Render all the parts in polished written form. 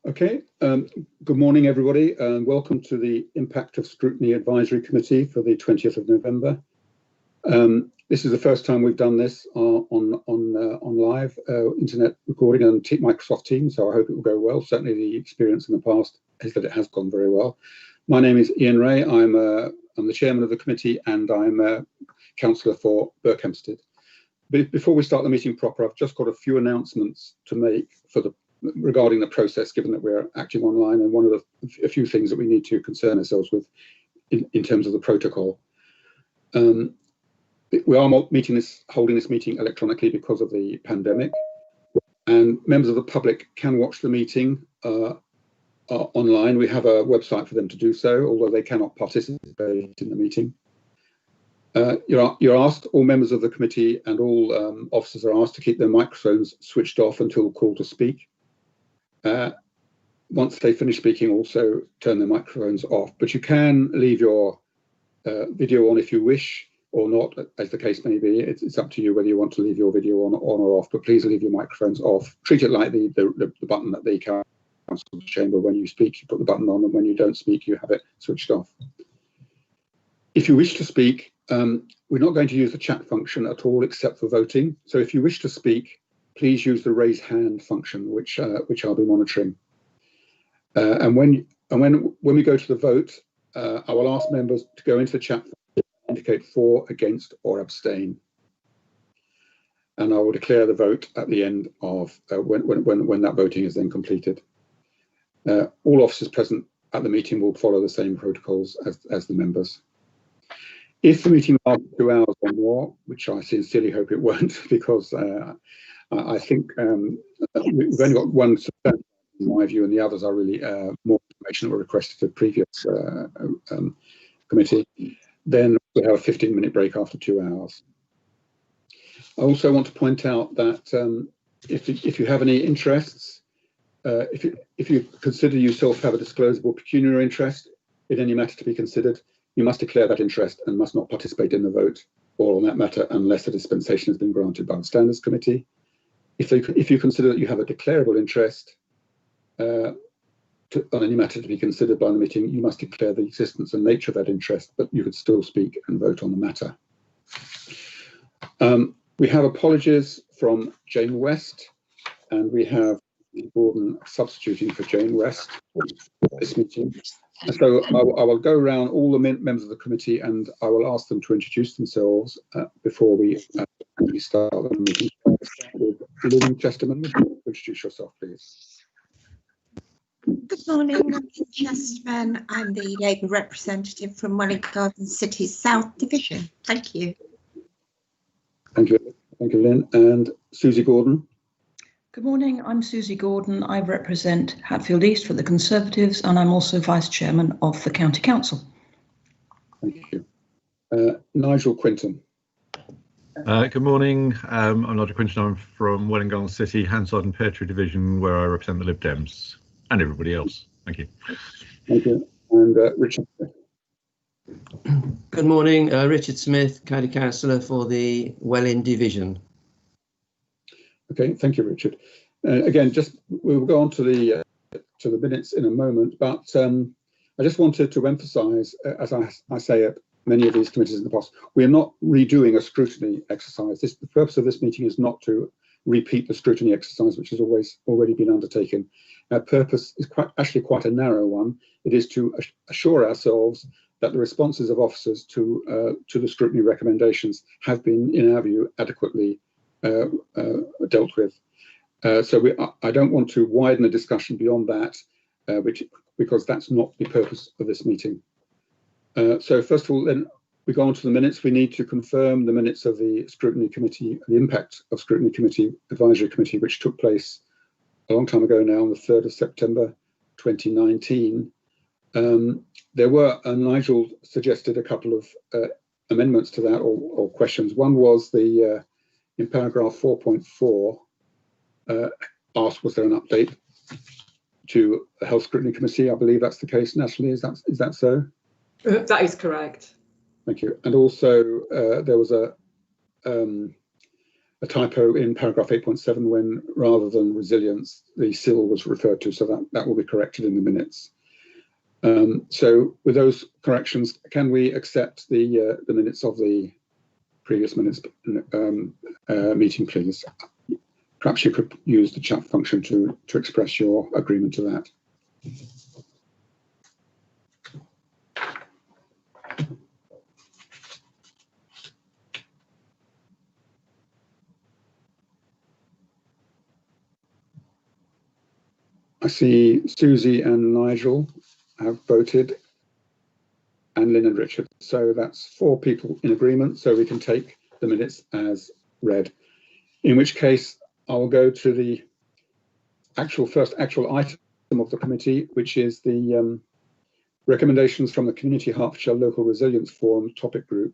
Okay, good morning, everybody, and welcome to the Impact of Scrutiny Advisory Committee for the 20th of November. This is the first time we've done this on live internet recording on Microsoft Teams, so I hope it will go well. Certainly the experience in the past is that it has gone very well. My name is Ian Ray. I'm the chairman of the committee, and I'm a councillor for Berkhamsted. Before we start the meeting proper, I've just got a few announcements to make regarding the process, given that we're acting online, and one of a few things that we need to concern ourselves with in terms of the protocol. We are holding this meeting electronically because of the pandemic, and members of the public can watch the meeting online. We have a website for them to do so, although they cannot participate in the meeting. You're asked, all members of the committee and all officers are asked to keep their microphones switched off until called to speak. Once they finish speaking, also turn their microphones off, but you can leave your video on if you wish, or not, as the case may be. It's up to you whether you want to leave your video on or off, but please leave your microphones off. Treat it like the button at the council chamber. When you speak, you put the button on, and when you don't speak, you have it switched off. If you wish to speak, we're not going to use the chat function at all except for voting. So if you wish to speak, please use the raise hand function, which I'll be monitoring. And when we go to the vote, I will ask members to go into the chat and indicate for, against, or abstain. And I will declare the vote at the end of when that voting is then completed. All officers present at the meeting will follow the same protocols as the members. If the meeting lasts 2 hours or more, which I sincerely hope it won't, because I think we've only got one in my view, and the others are really more information that were requested for the previous committee, then we have a 15-minute break after 2 hours. I also want to point out that if you have any interests, if you consider yourself to have a disclosable pecuniary interest in any matter to be considered, you must declare that interest and must not participate in the vote or on that matter unless a dispensation has been granted by the Standards Committee. If you consider that you have a declarable interest on any matter to be considered by the meeting, you must declare the existence and nature of that interest, but you could still speak and vote on the matter. We have apologies from Jane West, and we have Gordon substituting for Jane West for this meeting. And so I will go around all the members of the committee, and I will ask them to introduce themselves before we start the meeting. Lynn Chesterman, introduce yourself, please. Good morning, I'm Lynn Chesterman. I'm the Labour representative from Welwyn Garden City's South Division. Thank you. Thank you, Lynn. And Susie Gordon. Good morning, I'm Susie Gordon. I represent Hatfield East for the Conservatives, and I'm also Vice Chairman of the County Council. Thank you. Nigel Quinton. Good morning, I'm Nigel Quinton. I'm from Welwyn Garden City, Hansard and Pear Tree Division, where I represent the Lib Dems and everybody else. Thank you. Thank you. And Richard. Good morning, Richard Smith, County Councillor for the Welwyn Division. Okay, thank you, Richard. Again, we will go on to the minutes in a moment, but I just wanted to emphasise, as I say at many of these committees in the past, we are not redoing a scrutiny exercise. The purpose of this meeting is not to repeat the scrutiny exercise, which has already been undertaken. Our purpose is actually quite a narrow one. It is to assure ourselves that the responses of officers to the scrutiny recommendations have been, in our view, adequately dealt with. So I don't want to widen the discussion beyond that, because that's not the purpose of this meeting. So first of all, then we go on to the minutes. We need to confirm the minutes of the Scrutiny Committee, the Impact of Scrutiny Committee Advisory Committee, which took place a long time ago now, on the 3rd of September 2019. There were, Nigel suggested a couple of amendments to that, or questions. One was in paragraph 4.4, asked, was there an update to the Health Scrutiny Committee? I believe that's the case, Natalie. Is that so? That is correct. Thank you. And also there was a typo in paragraph 8.7 when, rather than resilience, the SIL was referred to, so that will be corrected in the minutes. So with those corrections, can we accept the minutes of the previous minutes meeting, please? Perhaps you could use the chat function to express your agreement to that. I see Susie and Nigel have voted, and Lynn and Richard. So that's 4 people in agreement, so we can take the minutes as read. In which case, I will go to the first actual item of the committee, which is the recommendations from the Community Hertfordshire Local Resilience Forum topic group,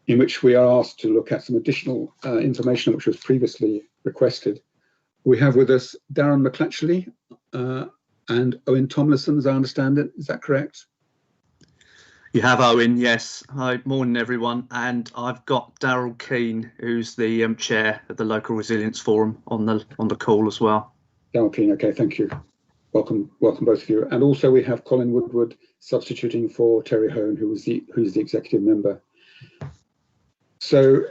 in which we are asked to look at some additional information which was previously requested. We have with us Darren McClatchley and Owen Tomlinson, as I understand it. Is that correct? You have Owen, yes. Hi, morning everyone. And I've got Daryl Keane, who's the chair of the Local Resilience Forum, on the call as well. Daryl Keane, okay, thank you. Welcome both of you. And also we have Colin Woodward substituting for Terry Hone, who's the executive member. So,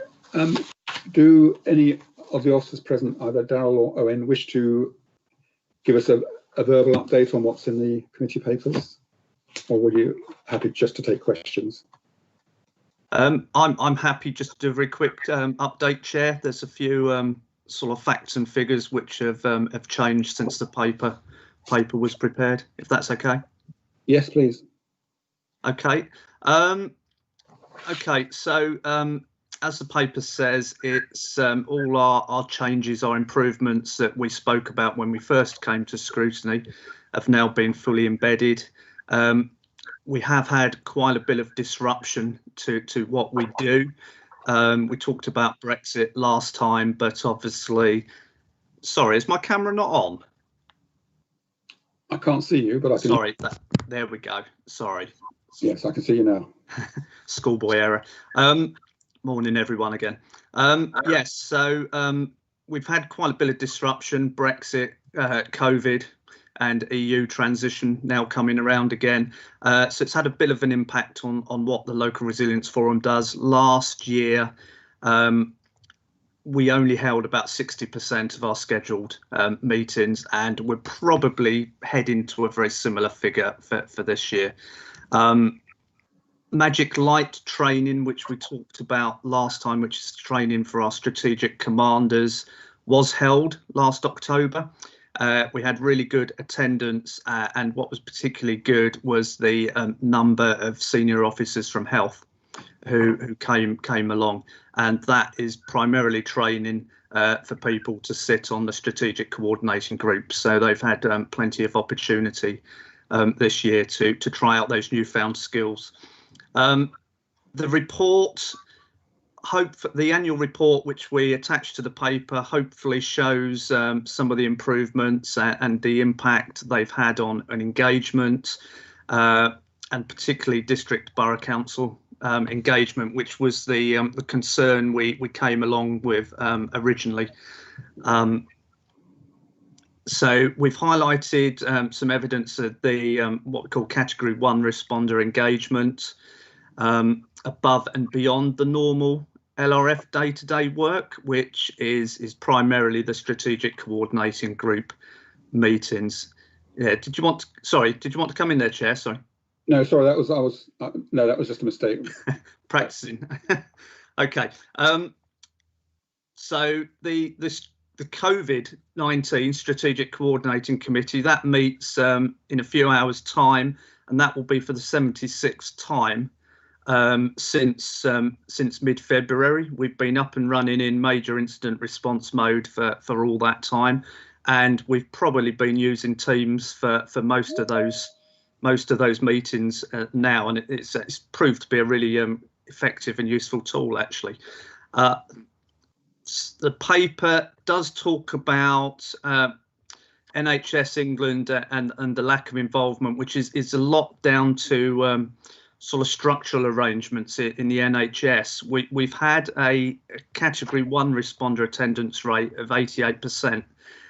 do any of the officers present, either Daryl or Owen, wish to give us a verbal update on what's in the committee papers? Or were you happy just to take questions? I'm happy just to do a very quick update, Chair. There's a few sort of facts and figures which have changed since the paper was prepared, if that's okay. Yes, please. Okay. Okay. So as the paper says, it's all our changes, our improvements that we spoke about when we first came to scrutiny have now been fully embedded. We have had quite a bit of disruption to what we do. We talked about Brexit last time, but obviously, sorry, is my camera not on? I can't see you, but I can. Sorry, there we go. Sorry. Yes, I can see you now. Schoolboy error. Morning, everyone, again. Yes, so we've had quite a bit of disruption, Brexit, COVID, and EU transition now coming around again. So it's had a bit of an impact on what the Local Resilience Forum does. Last year, we only held about 60% of our scheduled meetings, and we're probably heading to a very similar figure for this year. Magic Light training, which we talked about last time, which is training for our strategic commanders, was held last October. We had really good attendance, and what was particularly good was the number of senior officers from health who came along, and that is primarily training for people to sit on the strategic coordinating group. So they've had plenty of opportunity this year to try out those newfound skills. The report, the annual report which we attach to the paper, hopefully shows some of the improvements and the impact they've had on engagement, and particularly district borough council engagement, which was the concern we came along with originally. So we've highlighted some evidence of the what we call category 1 responder engagement, above and beyond the normal LRF day-to-day work, which is primarily the strategic coordinating group meetings. Yeah, did you want to come in there, Chair? Sorry. No, sorry, that was just a mistake. Practicing. Okay. So the COVID-19 Strategic Coordinating Committee, that meets in a few hours' time, and that will be for the 76th time since mid-February. We've been up and running in major incident response mode for all that time, and we've probably been using Teams for most of those meetings now, and it's proved to be a really effective and useful tool, actually. The paper does talk about NHS England and the lack of involvement, which is a lot down to sort of structural arrangements in the NHS. We've had a category 1 responder attendance rate of 88%,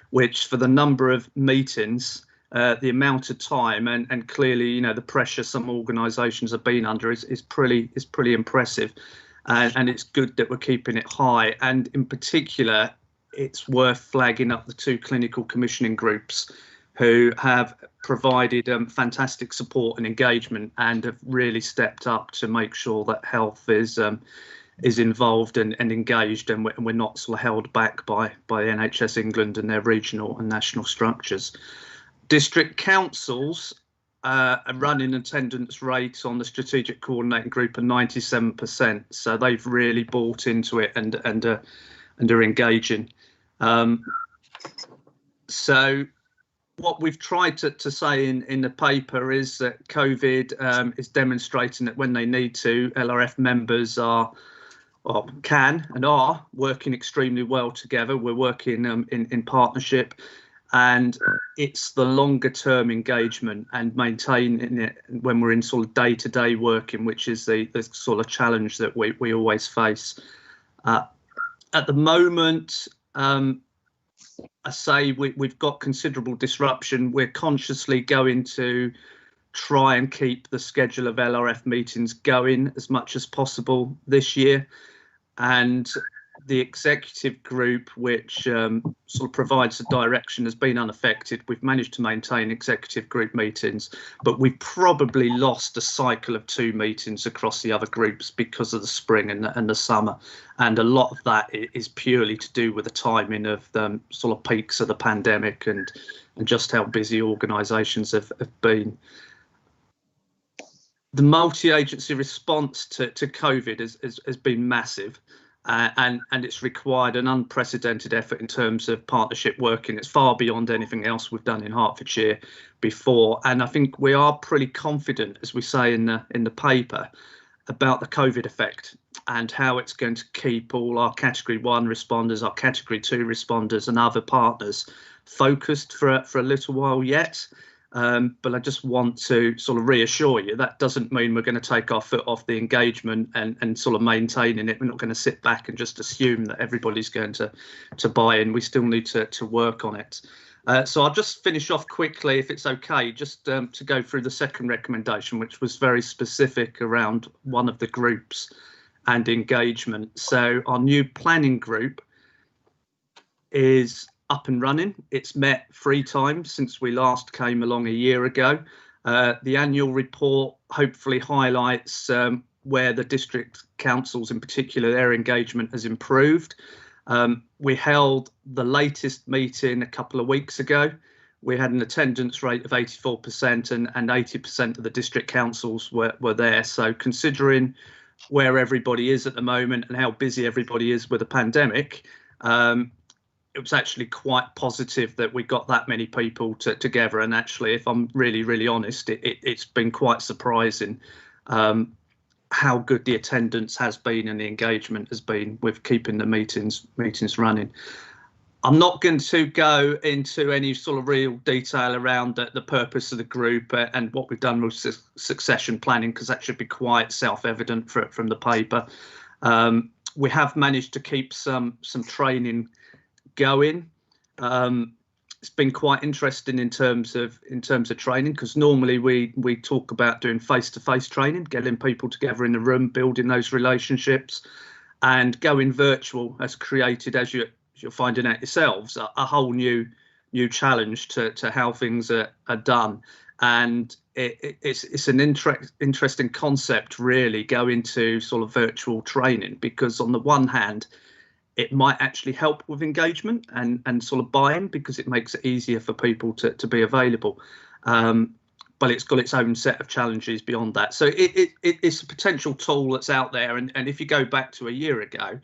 which for the number of meetings, the amount of time and clearly, you know, the pressure some organisations have been under is pretty impressive, and it's good that we're keeping it high. And in particular, it's worth flagging up the 2 clinical commissioning groups who have provided fantastic support and engagement and have really stepped up to make sure that health is involved and engaged, and we're not sort of held back by NHS England and their regional and national structures. District councils are running attendance rates on the strategic coordinating group of 97%, so they've really bought into it and are engaging. So what we've tried to say in the paper is that COVID is demonstrating that when they need to, LRF members can and are working extremely well together. We're working in partnership, and it's the longer term engagement and maintaining it when we're in sort of day-to-day working, which is the sort of challenge that we always face. At the moment, I say we've got considerable disruption. We're consciously going to try and keep the schedule of LRF meetings going as much as possible this year. And the executive group, which sort of provides the direction, has been unaffected. We've managed to maintain executive group meetings, but we've probably lost a cycle of 2 meetings across the other groups because of the spring and the summer. And a lot of that is purely to do with the timing of the sort of peaks of the pandemic and just how busy organisations have been. The multi-agency response to COVID has been massive. And it's required an unprecedented effort in terms of partnership working. It's far beyond anything else we've done in Hertfordshire before. And I think we are pretty confident, as we say in the paper, about the COVID effect and how it's going to keep all our category 1 responders, our category 2 responders and other partners focused for a little while yet. But I just want to sort of reassure you that doesn't mean we're going to take our foot off the engagement and sort of maintaining it. We're not going to sit back and just assume that everybody's going to buy in. We still need to work on it. So I'll just finish off quickly, if it's okay, just to go through the second recommendation, which was very specific around one of the groups and engagement. So our new planning group is up and running. It's met 3 times since we last came along a year ago. The annual report hopefully highlights where the district councils in particular, their engagement has improved. We held the latest meeting a couple of weeks ago. We had an attendance rate of 84% and 80% of the district councils were there. So considering where everybody is at the moment and how busy everybody is with the pandemic, it was actually quite positive that we got that many people together. And actually, if I'm really honest, it's been quite surprising how good the attendance has been and the engagement has been with keeping the meetings running. I'm not going to go into any sort of real detail around the purpose of the group and what we've done with succession planning, because that should be quite self-evident from the paper. We have managed to keep some training going. It's been quite interesting in terms of training, because normally we talk about doing face-to-face training, getting people together in the room, building those relationships, and going virtual has created, as you're finding out yourselves, a whole new challenge to how things are done. And it's an interesting concept, really, going to sort of virtual training, because on the one hand, it might actually help with engagement and sort of buy-in, because it makes it easier for people to be available. But it's got its own set of challenges beyond that. So it's a potential tool that's out there. And if you go back to a year ago,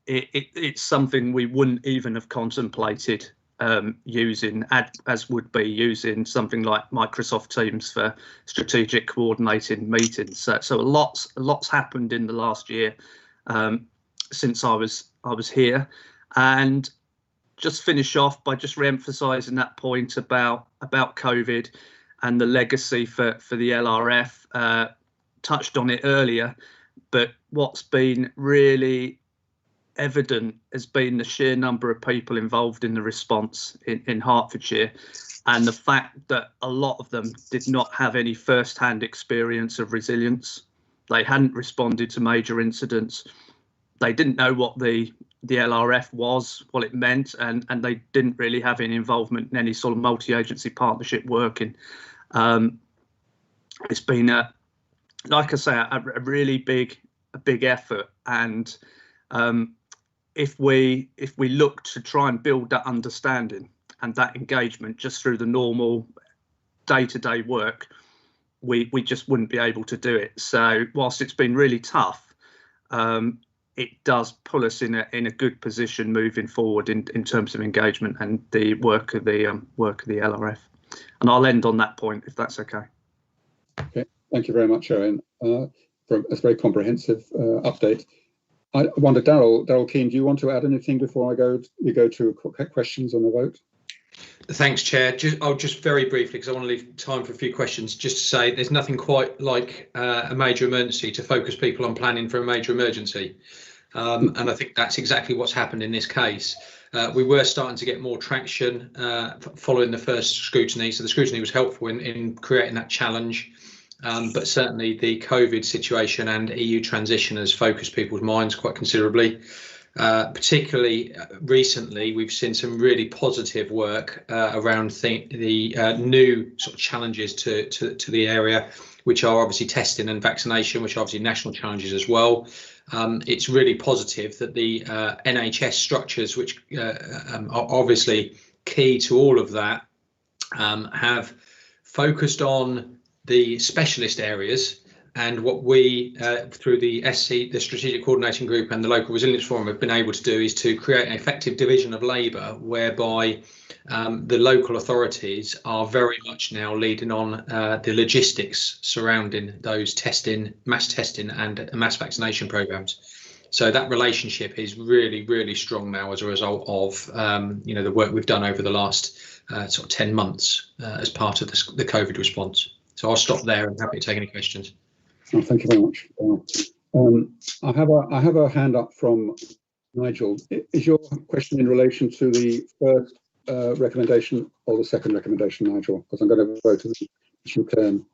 it's something we wouldn't even have contemplated using, as would be using something like Microsoft Teams for strategic coordinating meetings. So lots happened in the last year since I was here. And just finish off by just re-emphasising that point about COVID and the legacy for the LRF. Touched on it earlier, but what's been really evident has been the sheer number of people involved in the response in Hertfordshire, and the fact that a lot of them did not have any first-hand experience of resilience. They hadn't responded to major incidents. They didn't know what the LRF was, what it meant, and they didn't really have any involvement in any sort of multi-agency partnership working. It's been, like I say, a really big effort, and if we look to try and build that understanding and that engagement just through the normal day-to-day work, we just wouldn't be able to do it. So whilst it's been really tough, it does pull us in a good position moving forward in terms of engagement and the work of the LRF. And I'll end on that point, if that's okay. Okay, thank you very much, Owen, for a very comprehensive update. I wonder, Darryl Keane, do you want to add anything before we go to questions on the vote? Thanks, Chair. I'll just very briefly, because I want to leave time for a few questions, just to say there's nothing quite like a major emergency to focus people on planning for a major emergency. And I think that's exactly what's happened in this case. We were starting to get more traction following the first scrutiny. So the scrutiny was helpful in creating that challenge. But certainly the COVID situation and EU transition has focused people's minds quite considerably. Particularly recently, we've seen some really positive work around the new sort of challenges to the area, which are obviously testing and vaccination, which are obviously national challenges as well. It's really positive that the NHS structures, which are obviously key to all of that, have focused on the specialist areas. And what we, through the SC, the Strategic Coordinating Group and the Local Resilience Forum, have been able to do is to create an effective division of labour whereby the local authorities are very much now leading on the logistics surrounding those mass testing and mass vaccination programmes. So that relationship is really, really strong now as a result of the work we've done over the last sort of 10 months as part of the COVID response. So I'll stop there and happy to take any questions. Oh, thank you very much. I have a hand up from Nigel. Is your question in relation to the first recommendation or the second recommendation, Nigel? Because I'm going to vote to the return.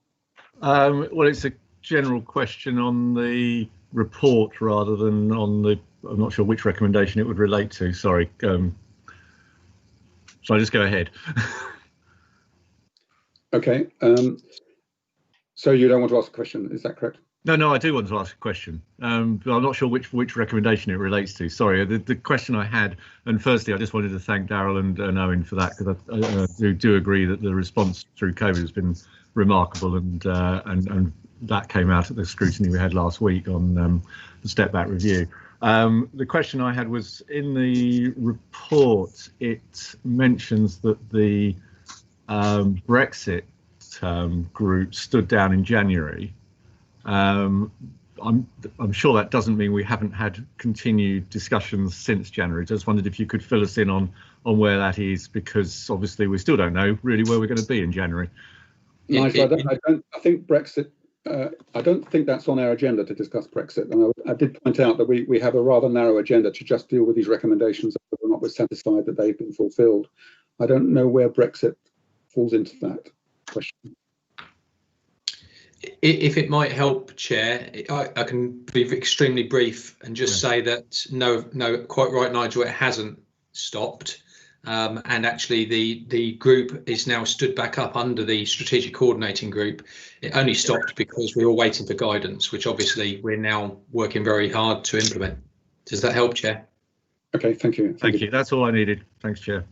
Well, it's a general question on the report rather than on the. I'm not sure which recommendation it would relate to. Sorry. So I just go ahead. Okay. So you don't want to ask a question, is that correct? No, I do want to ask a question. But I'm not sure which recommendation it relates to. Sorry, the question I had, and firstly, I just wanted to thank Darryl and Owen for that, because I do agree that the response through COVID has been remarkable, and that came out at the scrutiny we had last week on the step back review. The question I had was, in the report, it mentions that the Brexit group stood down in January. I'm sure that doesn't mean we haven't had continued discussions since January. Just wondered if you could fill us in on where that is, because obviously we still don't know really where we're going to be in January. Nigel, I think Brexit. I don't think that's on our agenda to discuss Brexit, and I did point out that we have a rather narrow agenda to just deal with these recommendations, whether or not we're satisfied that they've been fulfilled. I don't know where Brexit falls into that question. If it might help, Chair, I can be extremely brief and just say that no, quite right, Nigel, it hasn't stopped. And actually the group is now stood back up under the Strategic Coordinating Group. It only stopped because we were waiting for guidance, which obviously we're now working very hard to implement. Does that help, Chair? Okay, thank you. Thank you. That's all I needed. Thanks, Chair.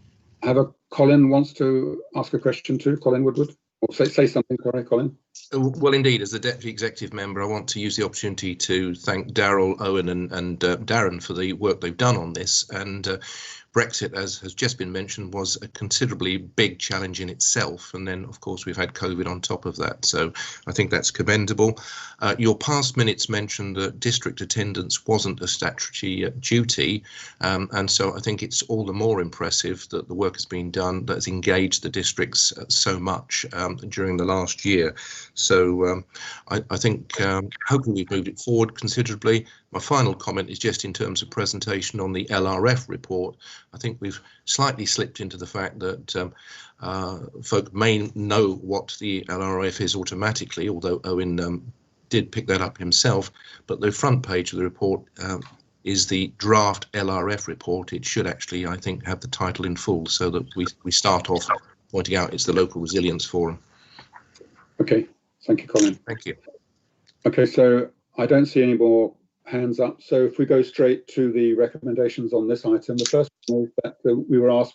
Colin wants to ask a question too. Colin Woodward. Or say something, sorry, Colin. Well, indeed, as the Deputy Executive Member, I want to use the opportunity to thank Darryl, Owen and Darren for the work they've done on this, and Brexit, as has just been mentioned, was a considerably big challenge in itself. And then, of course, we've had COVID on top of that. So I think that's commendable. Your past minutes mentioned that district attendance wasn't a statutory duty. And so I think it's all the more impressive that the work has been done that has engaged the districts so much during the last year. So I think hopefully we've moved it forward considerably. My final comment is just in terms of presentation on the LRF report. I think we've slightly slipped into the fact that folk may know what the LRF is automatically, although Owen did pick that up himself, but the front page of the report is the draft LRF report. It should actually, I think, have the title in full so that we start off pointing out it's the Local Resilience Forum. Okay, thank you, Colin. Thank you. Okay, so I don't see any more hands up. So if we go straight to the recommendations on this item, the first one is that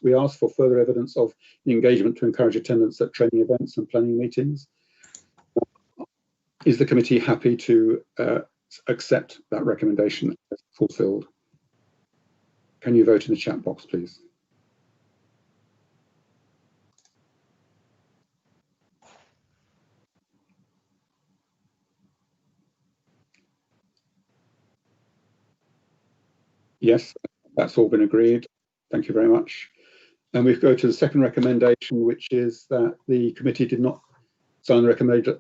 we asked for further evidence of engagement to encourage attendance at training events and planning meetings. Is the committee happy to accept that recommendation as fulfilled? Can you vote in the chat box, please? Yes, that's all been agreed. Thank you very much. And we go to the second recommendation, which is that the committee did not sign the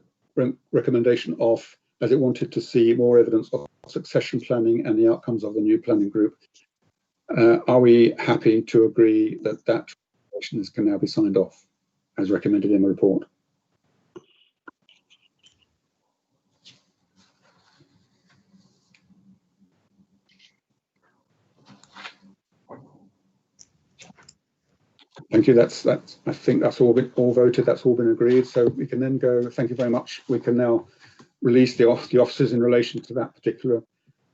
recommendation off as it wanted to see more evidence of succession planning and the outcomes of the new planning group. Are we happy to agree that that recommendation can now be signed off as recommended in the report? Thank you. I think that's all voted. That's all been agreed. So we can then go. Thank you very much. We can now release the officers in relation to that particular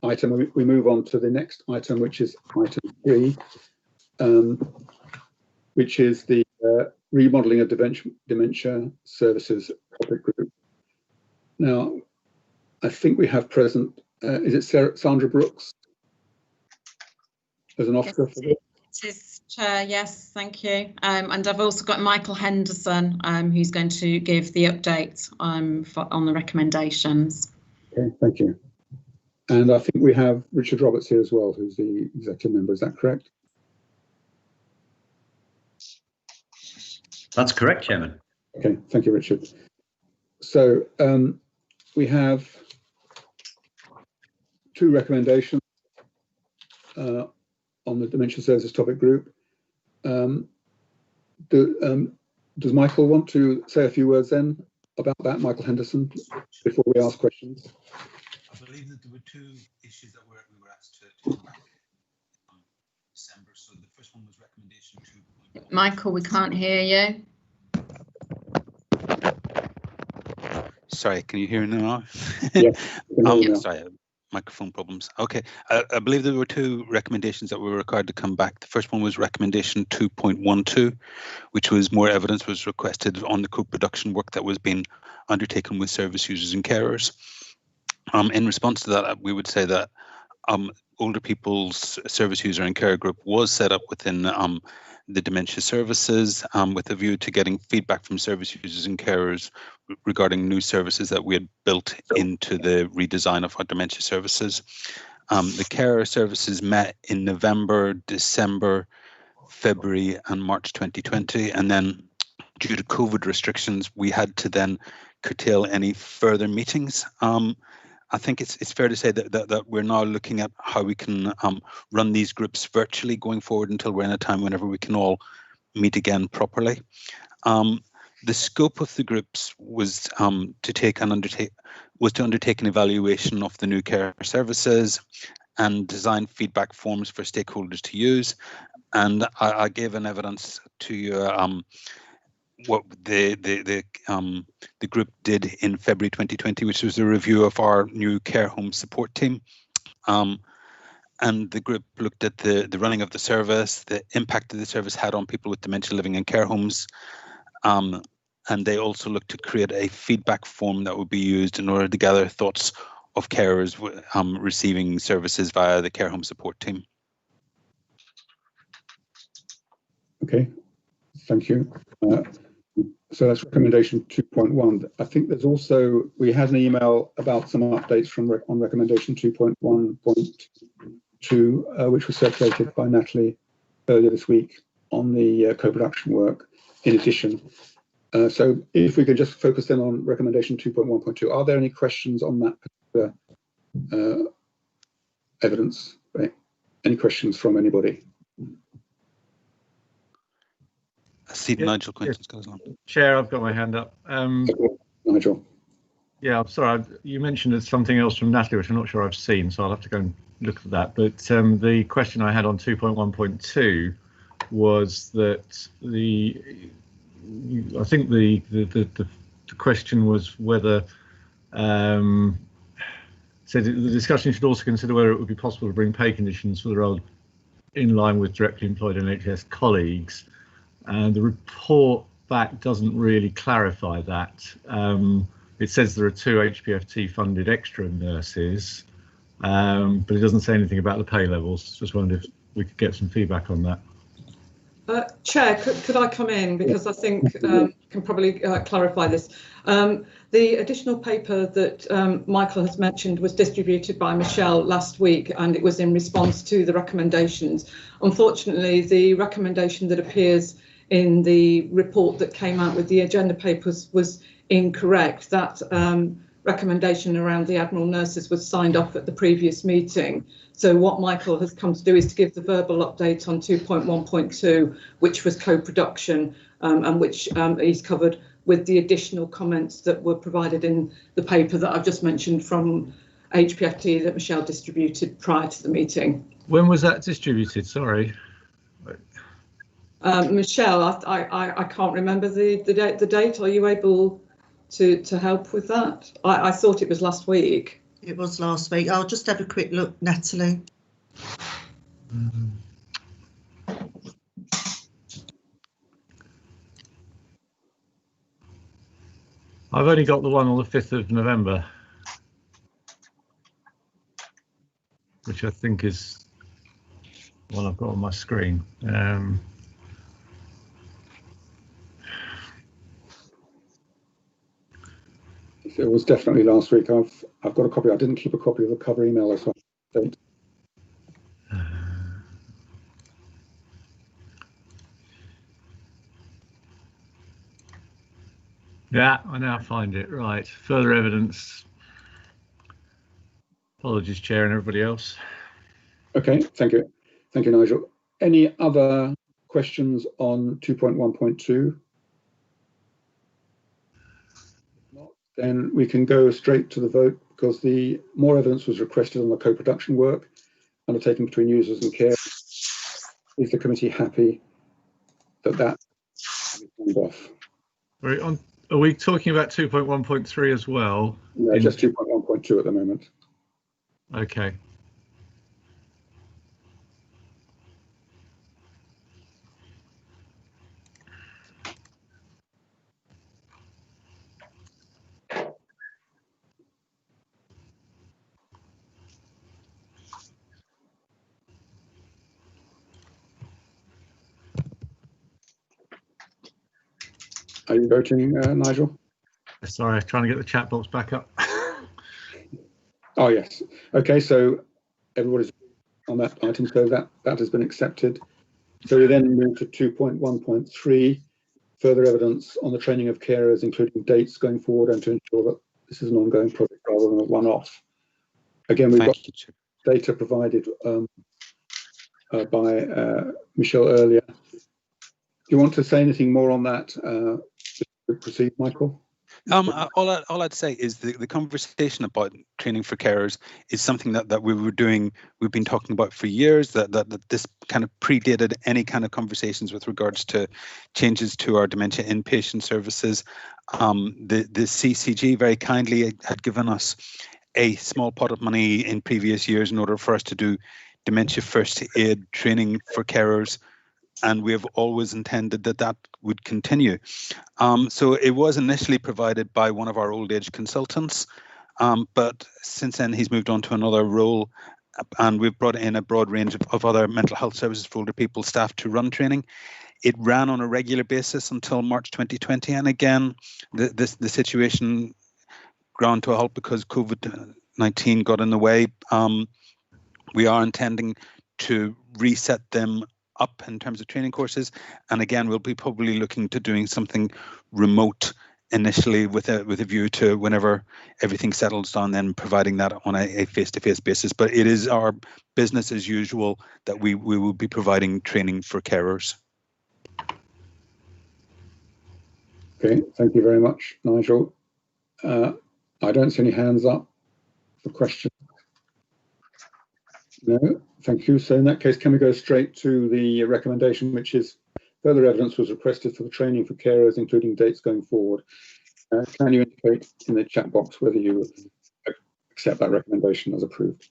item. We move on to the next item, which is item 3, which is the remodelling of dementia services topic group. Now, I think we have present. Is it Sandra Brooks as an officer for this? It is, Chair, yes, thank you. And I've also got Michael Henderson, who's going to give the update on the recommendations. Okay, thank you. And I think we have Richard Roberts here as well, who's the executive member. Is that correct? That's correct, Chairman. Okay, thank you, Richard. So we have 2 recommendations on the dementia services topic group. Does Michael want to say a few words then about that, Michael Henderson, before we ask questions? I believe that there were 2 issues that we were asked to come back in December. So the first one was recommendation 2. Michael, we can't hear you. Sorry, can you hear me now? Yes. Sorry, microphone problems. Okay, I believe there were 2 recommendations that were required to come back. The first one was recommendation 2.12, which was more evidence was requested on the co-production work that was being undertaken with service users and carers. In response to that, we would say that older people's service user and carer group was set up within the dementia services with a view to getting feedback from service users and carers regarding new services that we had built into the redesign of our dementia services. The carer services met in November, December, February and March 2020, and then due to COVID restrictions, we had to then curtail any further meetings. I think it's fair to say that we're now looking at how we can run these groups virtually going forward until we're in a time whenever we can all meet again properly. The scope of the groups was to undertake an evaluation of the new care services and design feedback forms for stakeholders to use. And I gave an evidence to you what the group did in February 2020, which was a review of our new care home support team. And the group looked at the running of the service, the impact that the service had on people with dementia living in care homes. And they also looked to create a feedback form that would be used in order to gather thoughts of carers receiving services via the care home support team. Okay, thank you. So that's recommendation 2.1. I think there's also, we had an email about some updates from on recommendation 2.1.2, which was circulated by Natalie earlier this week on the co-production work in addition. So if we could just focus then on recommendation 2.1.2, are there any questions on that particular evidence? Right? Any questions from anybody? I see Nigel Quinton's goes on. Chair, I've got my hand up. Nigel. Yeah, I'm sorry. You mentioned there's something else from Natalie, which I'm not sure I've seen, so I'll have to go and look at that. But the question I had on 2.1.2 was that I think the question was whether said the discussion should also consider whether it would be possible to bring pay conditions for the role in line with directly employed NHS colleagues. And the report back doesn't really clarify that. It says there are 2 HPFT funded extra nurses, but it doesn't say anything about the pay levels. Just wondered if we could get some feedback on that. Chair, could I come in, because I think can probably clarify this. The additional paper that Michael has mentioned was distributed by Michelle last week, and it was in response to the recommendations. Unfortunately, the recommendation that appears in the report that came out with the agenda papers was incorrect. That recommendation around the Admiral nurses was signed off at the previous meeting. So what Michael has come to do is to give the verbal update on 2.1.2, which was co-production, and which he's covered with the additional comments that were provided in the paper that I've just mentioned from HPFT that Michelle distributed prior to the meeting. When was that distributed? Sorry. Michelle, I can't remember the date. Are you able to help with that? I thought it was last week. It was last week. I'll just have a quick look, Natalie. I've only got the one on the 5th of November, which I think is the one I've got on my screen. It was definitely last week. I've got a copy. I didn't keep a copy of the cover email. That's what I think. Yeah, I now find it. Right. Further evidence. Apologies, Chair, and everybody else. Okay, thank you. Thank you, Nigel. Any other questions on 2.1.2? Then we can go straight to the vote, because the more evidence was requested on the co-production work undertaken between users and care. Is the committee happy that that is signed off? Are we talking about 2.1.3 as well? No, just 2.1.2 at the moment. Okay. Are you voting, Nigel? Sorry, trying to get the chat box back up. Oh, yes. Okay, so everybody's on that item, so that has been accepted. So we then move to 2.1.3, further evidence on the training of carers, including dates going forward, and to ensure that this is an ongoing project rather than a one-off. Again, we've got data provided by Michelle earlier. Do you want to say anything more on that? Proceed, Michael. All I'd say is the conversation about training for carers is something that we've been talking about for years, that this kind of predated any kind of conversations with regards to changes to our dementia inpatient services. The CCG very kindly had given us a small pot of money in previous years in order for us to do dementia first aid training for carers, and we have always intended that would continue. So it was initially provided by one of our old age consultants, but since then he's moved on to another role, and we've brought in a broad range of other mental health services for older people staff to run training. It ran on a regular basis until March 2020, and again, the situation ground to a halt because COVID-19 got in the way. We are intending to reset them up in terms of training courses, and again, we'll be probably looking to doing something remote initially with a view to whenever everything settles down, then providing that on a face-to-face basis. But it is our business as usual that we will be providing training for carers. Okay, thank you very much, Nigel. I don't see any hands up for questions. No, thank you. So in that case, can we go straight to the recommendation, which is further evidence was requested for the training for carers, including dates going forward. Can you indicate in the chat box whether you accept that recommendation as approved?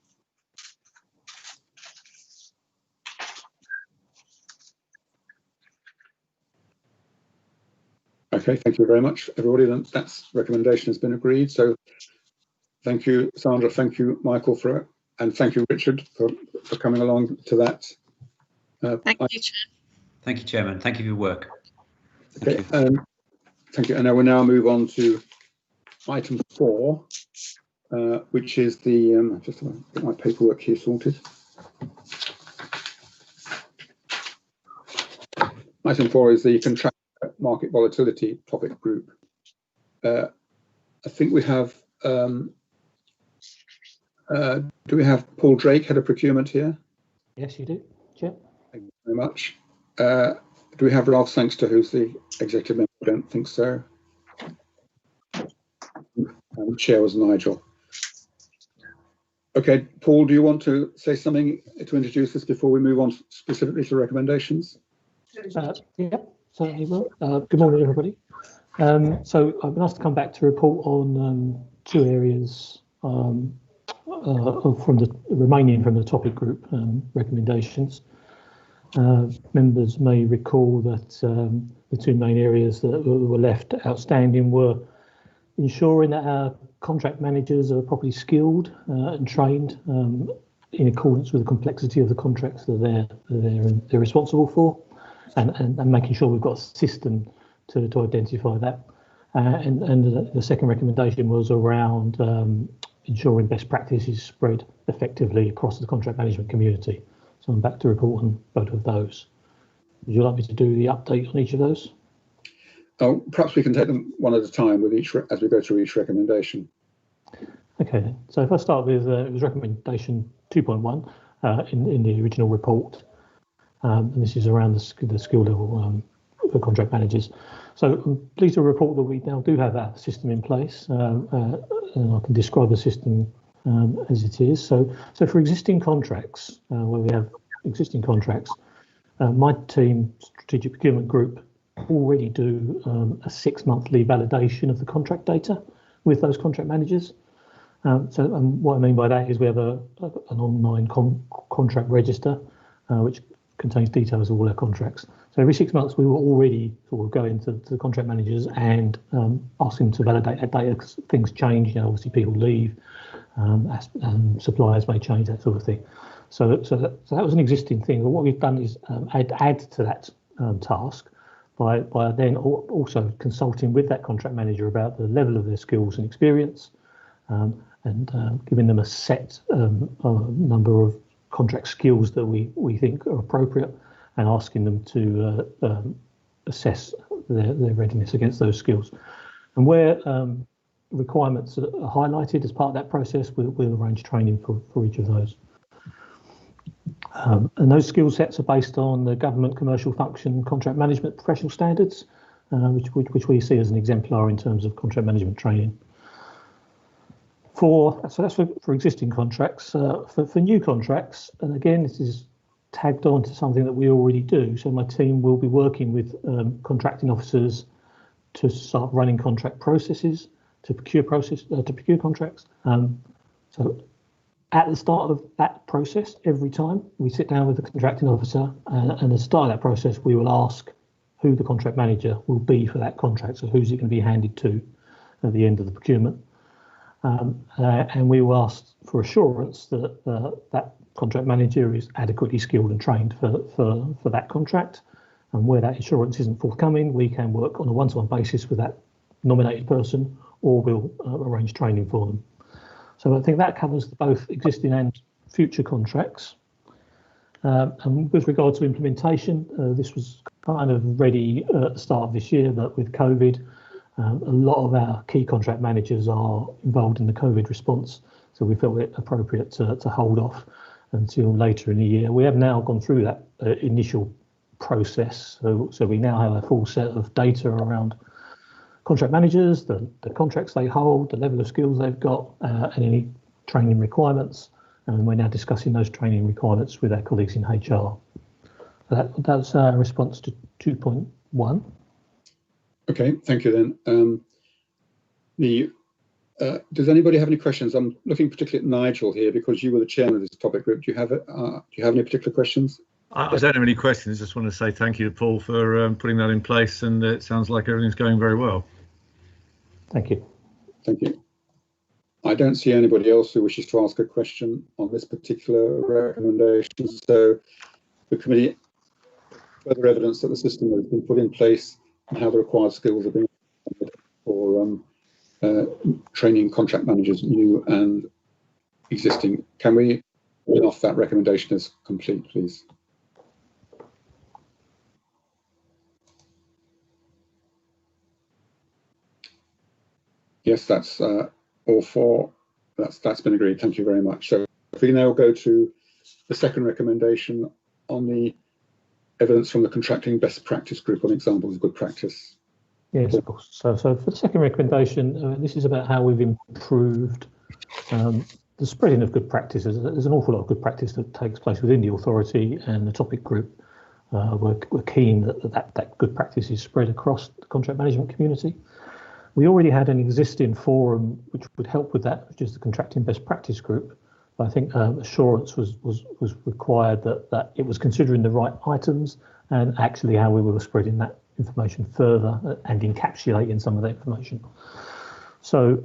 Okay, thank you very much, everybody. That recommendation has been agreed. So thank you, Sandra. Thank you, Michael, and thank you, Richard, for coming along to that. Thank you, Chair. Thank you, Chairman. Thank you for your work. Okay, thank you. And I will now move on to item 4, which is the, just get my paperwork here sorted. Item 4 is the contract market volatility topic group. I think we have, do we have Paul Drake, Head of Procurement here? Yes, you do, Chair. Thank you very much. Do we have Ralph Sangster, who's the executive member? I don't think so. And the chair was Nigel. Okay, Paul, do you want to say something to introduce this before we move on specifically to recommendations? Yep, certainly will. Good morning, everybody. So I've been asked to come back to report on 2 areas from the remaining from the topic group recommendations. Members may recall that the 2 main areas that were left outstanding were ensuring that our contract managers are properly skilled and trained in accordance with the complexity of the contracts that they're responsible for, and making sure we've got a system to identify that. And the second recommendation was around ensuring best practices spread effectively across the contract management community. So I'm back to report on both of those. Would you like me to do the update on each of those? Oh, perhaps we can take them one at a time with each as we go through each recommendation. Okay, so if I start with it was recommendation 2.1 in the original report, and this is around the skill level for contract managers. So I'm pleased to report that we now do have that system in place, and I can describe the system as it is. So for existing contracts, where we have existing contracts, my team, Strategic Procurement Group, already do a 6-monthly validation of the contract data with those contract managers. So what I mean by that is we have an online contract register, which contains details of all our contracts. So every 6 months we will already sort of go into the contract managers and ask them to validate that data, because things change. You know, obviously people leave, suppliers may change, that sort of thing. So that was an existing thing. But what we've done is add to that task by then also consulting with that contract manager about the level of their skills and experience, and giving them a set number of contract skills that we think are appropriate, and asking them to assess their readiness against those skills. And where requirements are highlighted as part of that process, we'll arrange training for each of those. And those skill sets are based on the Government Commercial Function Contract Management Professional Standards, which we see as an exemplar in terms of contract management training. So that's for existing contracts. For new contracts, and again, this is tagged on to something that we already do. So my team will be working with contracting officers to start running contract processes, to procure contracts. So at the start of that process, every time we sit down with the contracting officer, and at the start of that process, we will ask who the contract manager will be for that contract. So who's it going to be handed to at the end of the procurement? And we will ask for assurance that that contract manager is adequately skilled and trained for that contract, And where that insurance isn't forthcoming, we can work on a one-to-one basis with that nominated person, or we'll arrange training for them. So I think that covers both existing and future contracts. And with regard to implementation, this was kind of ready at the start of this year, but with COVID, a lot of our key contract managers are involved in the COVID response, so we felt it appropriate to hold off until later in the year. We have now gone through that initial process, so we now have a full set of data around contract managers, the contracts they hold, the level of skills they've got, and any training requirements. And we're now discussing those training requirements with our colleagues in HR. That's our response to 2.1. Okay, thank you then. Does anybody have any questions? I'm looking particularly at Nigel here because you were the chairman of this topic group. Do you have any particular questions? I don't have any questions. Just want to say thank you to Paul for putting that in place, and it sounds like everything's going very well. Thank you. Thank you. I don't see anybody else who wishes to ask a question on this particular recommendation. So the committee, further evidence that the system has been put in place and how the required skills are being for training contract managers, new and existing. Can we put off that recommendation as complete, please? Yes, that's all four. That's been agreed. Thank you very much. So if we now go to the second recommendation on the evidence from the contracting best practice group on examples of good practice. Yes, of course. So for the second recommendation, this is about how we've improved the spreading of good practices. There's an awful lot of good practice that takes place within the authority and the topic group. We're keen that good practice is spread across the contract management community. We already had an existing forum which would help with that, which is the contracting best practice group. But I think assurance was required that it was considering the right items and actually how we were spreading that information further and encapsulating some of that information. So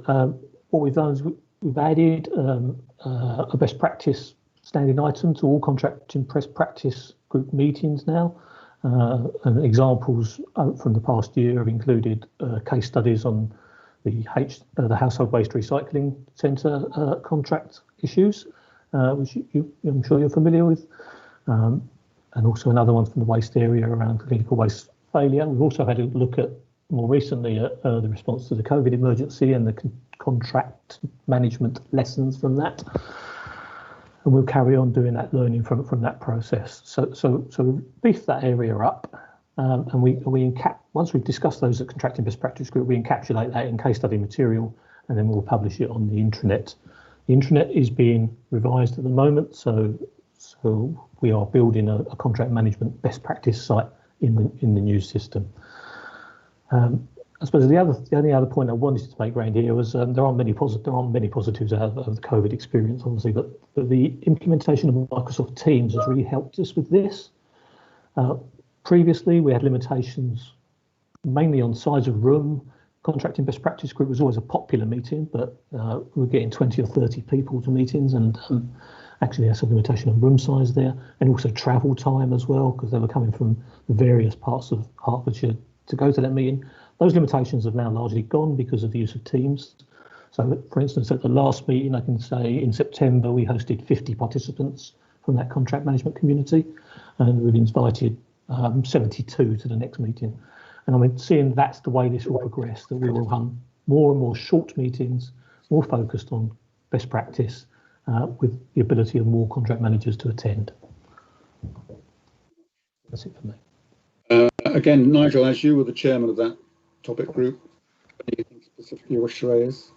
what we've done is we've added a best practice standing item to all contracting best practice group meetings now. And examples from the past year have included case studies on the Household Waste Recycling Centre contract issues, which I'm sure you're familiar with, and also another one from the waste area around clinical waste failure. We've also had a look at more recently at the response to the COVID emergency and the contract management lessons from that. And we'll carry on doing that learning from that process. So we beef that area up, and once we've discussed those at Contracting Best Practice Group, we encapsulate that in case study material, and then we'll publish it on the intranet. The intranet is being revised at the moment, so we are building a contract management best practice site in the new system. I suppose the only other point I wanted to make around here was there aren't many positives out of the COVID experience, obviously, but the implementation of Microsoft Teams has really helped us with this. Previously, we had limitations mainly on size of room. Contracting Best Practice Group was always a popular meeting, but we were getting 20 or 30 people to meetings, and actually there's a limitation on room size there, and also travel time as well, because they were coming from various parts of Hertfordshire to go to that meeting. Those limitations have now largely gone because of the use of Teams. So, for instance, at the last meeting, I can say in September, we hosted 50 participants from that contract management community, and we've invited 72 to the next meeting. And I'm seeing that's the way this will progress, that we will run more and more short meetings, more focused on best practice, with the ability of more contract managers to attend. That's it for me. Again, Nigel, as you were the chairman of that topic group, anything specifically you wish to raise?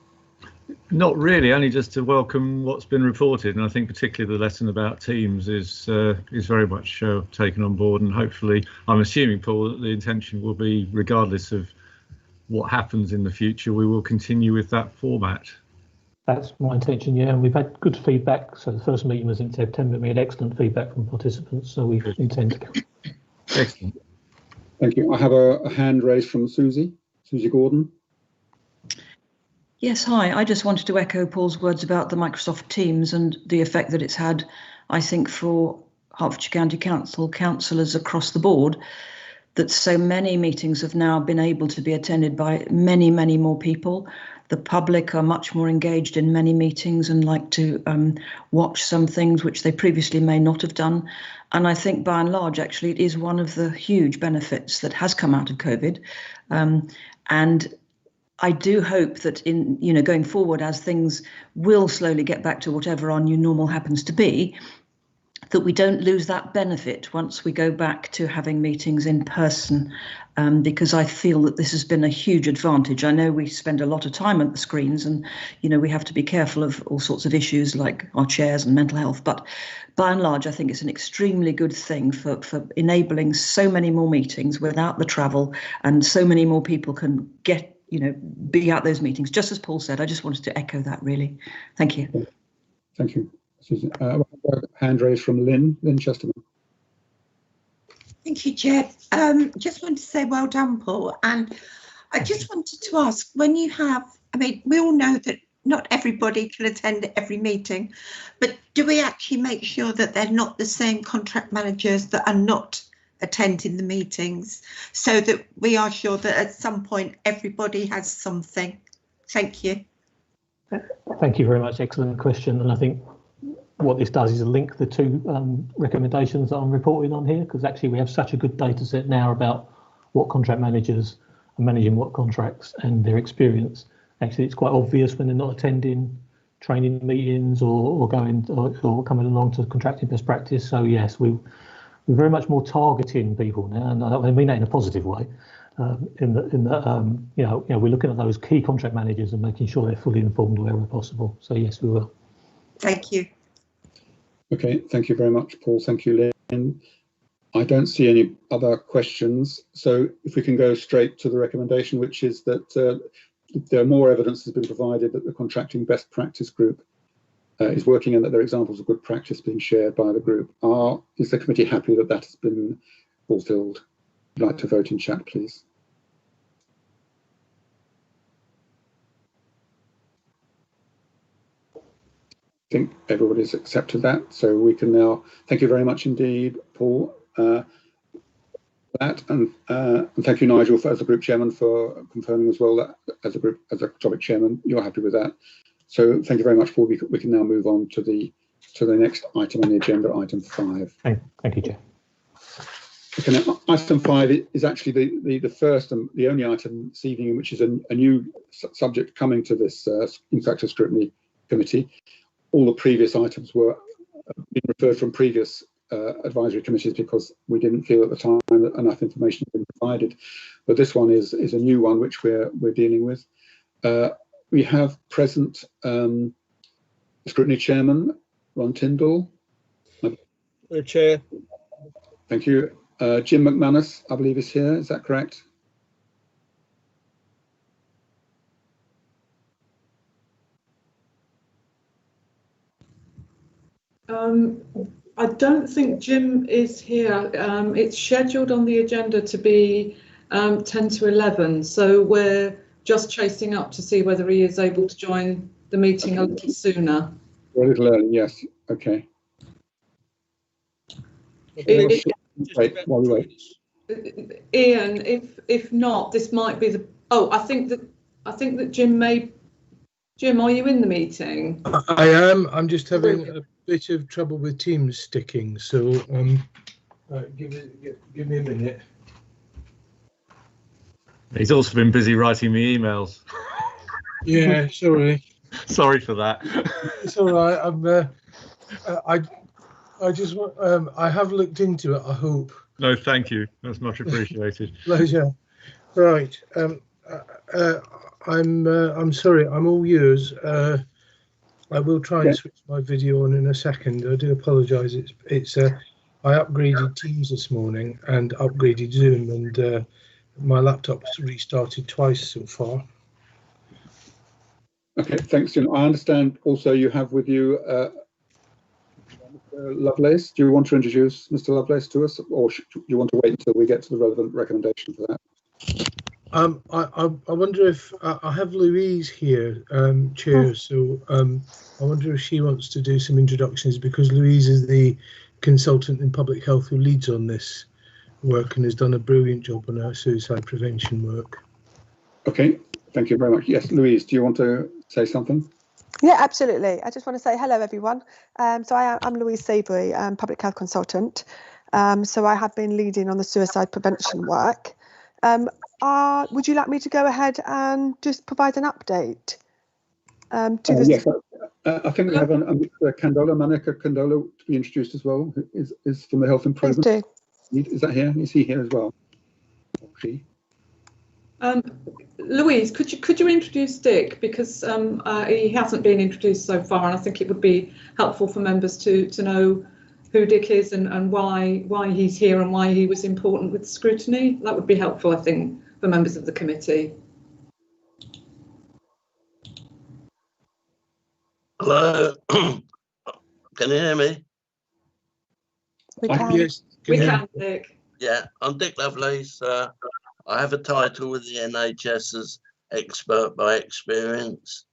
Not really, only just to welcome what's been reported, and I think particularly the lesson about Teams is very much taken on board, and hopefully, I'm assuming, Paul, that the intention will be, regardless of what happens in the future, we will continue with that format. That's my intention, yeah, and we've had good feedback. So the first meeting was in September, we had excellent feedback from participants, so we intend to go. Excellent. Thank you. I have a hand raised from Susie Gordon. Yes, hi. I just wanted to echo Paul's words about the Microsoft Teams and the effect that it's had, I think, for Hertfordshire County Council councillors across the board. that so many meetings have now been able to be attended by many, many more people. The public are much more engaged in many meetings and like to watch some things which they previously may not have done. And I think by and large, actually, it is one of the huge benefits that has come out of COVID. And I do hope that in, going forward, as things will slowly get back to whatever our new normal happens to be, that we don't lose that benefit once we go back to having meetings in person, because I feel that this has been a huge advantage. I know we spend a lot of time at the screens and, we have to be careful of all sorts of issues like our chairs and mental health. But by and large, I think it's an extremely good thing for enabling so many more meetings without the travel, and so many more people can get, be at those meetings. Just as Paul said, I just wanted to echo that, really. Thank you. Thank you, Susan. Hand raised from Lynn Chesterman. Thank you, Chair. Just wanted to say well done, Paul. And I just wanted to ask, when you have, we all know that not everybody can attend every meeting, but do we actually make sure that they're not the same contract managers that are not attending the meetings, so that we are sure that at some point everybody has something? Thank you. Thank you very much. Excellent question. And I think what this does is link the two recommendations that I'm reporting on here, because actually we have such a good data set now about what contract managers are managing what contracts and their experience. Actually, it's quite obvious when they're not attending training meetings or going or coming along to contracting best practice. So yes, we're very much more targeting people now, and I mean that in a positive way. We're looking at those key contract managers and making sure they're fully informed wherever possible. So yes, we will. Thank you. Okay, thank you very much, Paul. Thank you, Lynn. I don't see any other questions. So if we can go straight to the recommendation, which is that there are more evidence has been provided that the contracting best practice group is working, and that there are examples of good practice being shared by the group. Is the committee happy that that has been fulfilled? I'd like to vote in chat, please. I think everybody's accepted that, so we can now thank you very much indeed, Paul, for that, and thank you, Nigel, as a group chairman, for confirming as well that as a topic chairman, you're happy with that. So thank you very much, Paul. We can now move on to the next item on the agenda, item 5. Thank you, Chair. Okay, now, item 5 is actually the first and the only item this evening, which is a new subject coming to this in-practice scrutiny committee. All the previous items were being referred from previous advisory committees because we didn't feel at the time that enough information had been provided. But this one is a new one which we're dealing with. We have present Scrutiny Chairman, Ron Tyndall. Chair. Thank you. Jim McManus, I believe, is here. Is that correct? I don't think Jim is here. It's scheduled on the agenda to be 10 to 11, so we're just chasing up to see whether he is able to join the meeting a little sooner. A little early, yes. Okay. Wait, while we wait. Ian, if not, this might be the. Oh, I think that Jim may. Jim, are you in the meeting? I am. I'm just having a bit of trouble with Teams sticking, so give me a minute. He's also been busy writing me emails. Yeah, sorry. Sorry for that. It's all right. I just want. I have looked into it. I hope. No, thank you. That's much appreciated. Pleasure. Right. I'm sorry. I'm all yours. I will try and switch my video on in a second. I do apologise. It's I upgraded Teams this morning and upgraded Zoom, and my laptop's restarted twice so far. Okay, thanks, Jim. I understand also you have with you Mr. Lovelace. Do you want to introduce Mr. Lovelace to us, or do you want to wait until we get to the relevant recommendation for that? I wonder if I have Louise here, Chair, so I wonder if she wants to do some introductions, because Louise is the consultant in public health who leads on this work and has done a brilliant job on our suicide prevention work. Okay, thank you very much. Yes, Louise, do you want to say something? Yeah, absolutely. I just want to say hello, everyone. So I'm Louise Savory, public health consultant. So I have been leading on the suicide prevention work. Would you like me to go ahead and just provide an update? Yes, I think we have Manika Kandola to be introduced as well. Is from the Health Improvement. Please do. Is that here? Is he here as well? She? Louise, could you introduce Dick, because he hasn't been introduced so far, and I think it would be helpful for members to know who Dick is and why he's here and why he was important with scrutiny. That would be helpful, I think, for members of the committee. Hello, can you hear me? We can. Yes, we can, Dick. Yeah, I'm Dick Lovelace. I have a title with the NHS as Expert by Experience.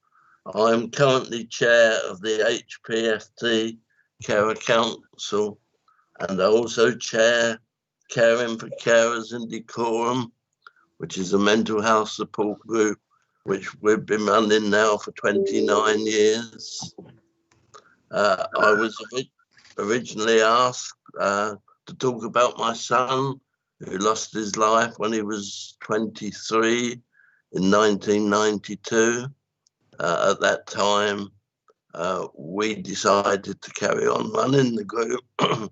I'm currently chair of the HPFT Carer Council, and I also chair Caring for Carers in Decorum, which is a mental health support group which we've been running now for 29 years. I was originally asked to talk about my son, who lost his life when he was 23 in 1992. At that time, we decided to carry on running the group on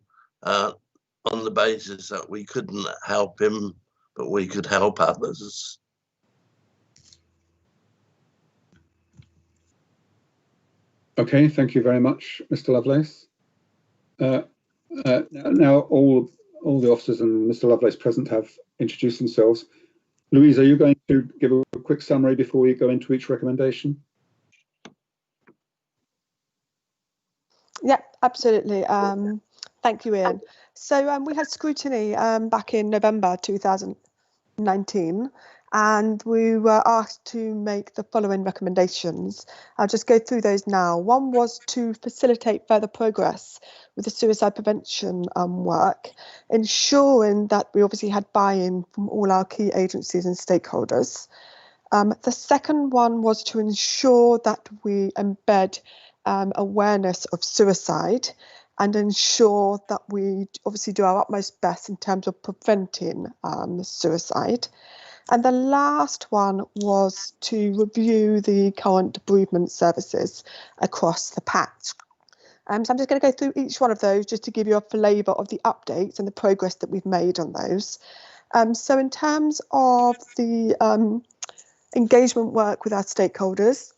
the basis that we couldn't help him, but we could help others. Okay, thank you very much, Mr. Lovelace. Now all the officers and Mr. Lovelace present have introduced themselves. Louise, are you going to give a quick summary before we go into each recommendation? Yeah, absolutely. Thank you, Ian. So we had scrutiny back in November 2019, and we were asked to make the following recommendations. I'll just go through those now. One was to facilitate further progress with the suicide prevention work, ensuring that we obviously had buy-in from all our key agencies and stakeholders. The second one was to ensure that we embed awareness of suicide and ensure that we obviously do our utmost best in terms of preventing suicide. And the last one was to review the current bereavement services across the patch. So I'm just going to go through each one of those just to give you a flavour of the updates and the progress that we've made on those. So in terms of the engagement work with our stakeholders,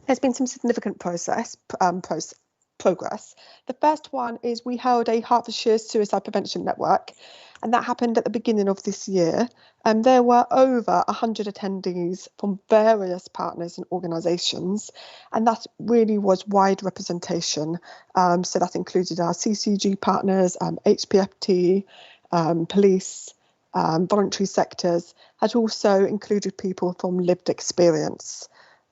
there's been some significant progress. The first one is we held a Hertfordshire Suicide Prevention Network, and that happened at the beginning of this year. There were over 100 attendees from various partners and organisations, and that really was wide representation. So that included our CCG partners, HPFT, police, voluntary sectors, had also included people from lived experience.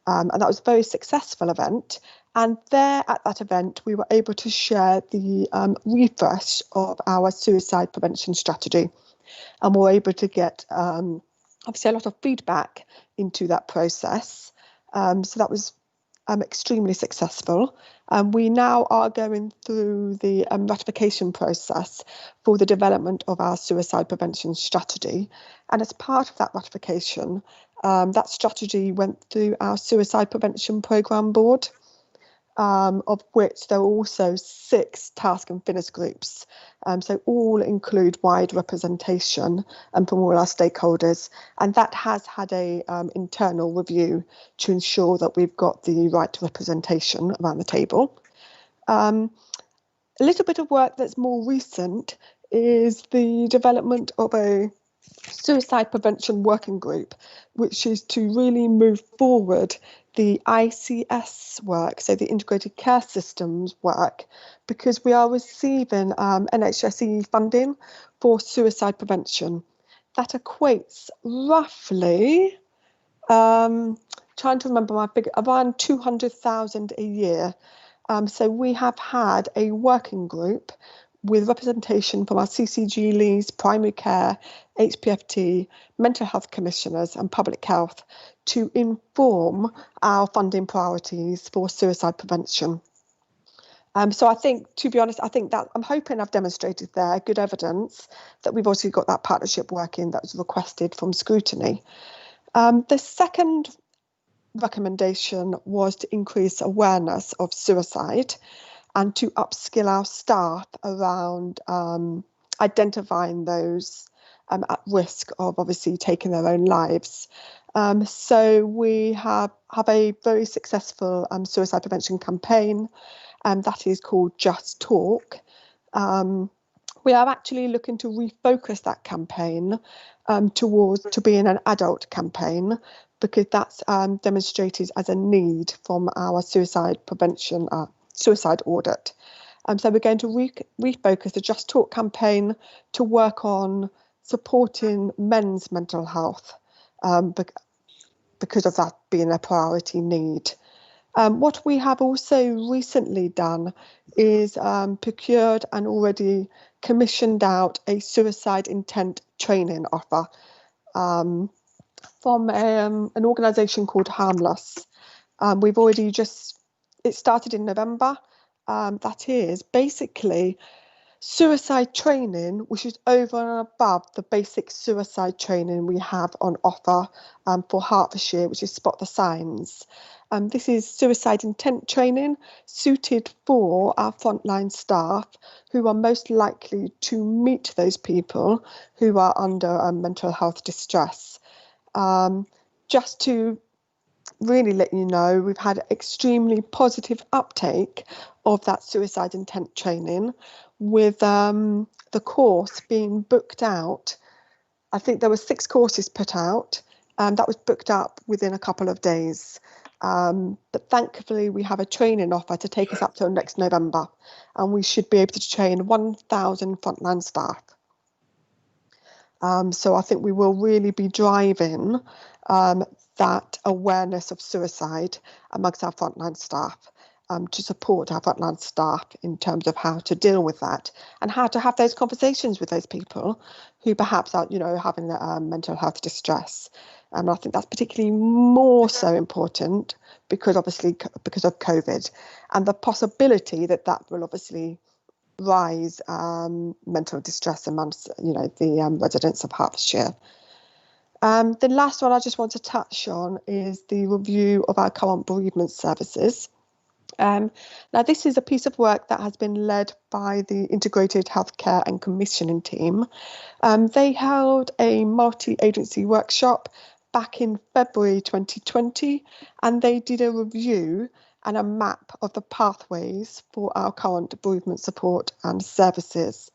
And that was a very successful event. And there at that event, we were able to share the refresh of our suicide prevention strategy. And we're able to get obviously a lot of feedback into that process. So that was extremely successful. We now are going through the ratification process for the development of our suicide prevention strategy. And as part of that ratification, that strategy went through our suicide prevention programme board, of which there are also 6 task and finish groups. So all include wide representation from all our stakeholders. And that has had a internal review to ensure that we've got the right representation around the table. A little bit of work that's more recent is the development of a suicide prevention working group, which is to really move forward the ICS work, so the integrated care systems work, because we are receiving NHSE funding for suicide prevention. That equates roughly, trying to remember my figure, around 200,000 a year. So we have had a working group with representation from our CCG leads, primary care, HPFT, mental health commissioners and public health to inform our funding priorities for suicide prevention. So I think, to be honest, I think that I'm hoping I've demonstrated there good evidence that we've also got that partnership working that was requested from Scrutiny. The second recommendation was to increase awareness of suicide and to upskill our staff around identifying those at risk of obviously taking their own lives. So we have a very successful suicide prevention campaign that is called Just Talk. We are actually looking to refocus that campaign to being an adult campaign, because that's demonstrated as a need from our suicide prevention suicide audit. So we're going to refocus the Just Talk campaign to work on supporting men's mental health because of that being a priority need. What we have also recently done is procured and already commissioned out a suicide intent training offer from an organisation called Harmless. We've already it started in November. That is basically suicide training, which is over and above the basic suicide training we have on offer for Hertfordshire, which is Spot the Signs. This is suicide intent training suited for our frontline staff who are most likely to meet those people who are under mental health distress. Just to really let you know, we've had extremely positive uptake of that suicide intent training, with the course being booked out. I think there were 6 courses put out, and that was booked up within a couple of days. But thankfully, we have a training offer to take us up till next November, and we should be able to train 1,000 frontline staff. So I think we will really be driving that awareness of suicide amongst our frontline staff, to support our frontline staff in terms of how to deal with that and how to have those conversations with those people who perhaps are, having mental health distress. And I think that's particularly more so important because of COVID and the possibility that will obviously rise mental distress amongst the residents of Hertfordshire. The last one I just want to touch on is the review of our current bereavement services. Now, this is a piece of work that has been led by the Integrated Healthcare and Commissioning team. They held a multi-agency workshop back in February 2020, and they did a review and a map of the pathways for our current bereavement support and services.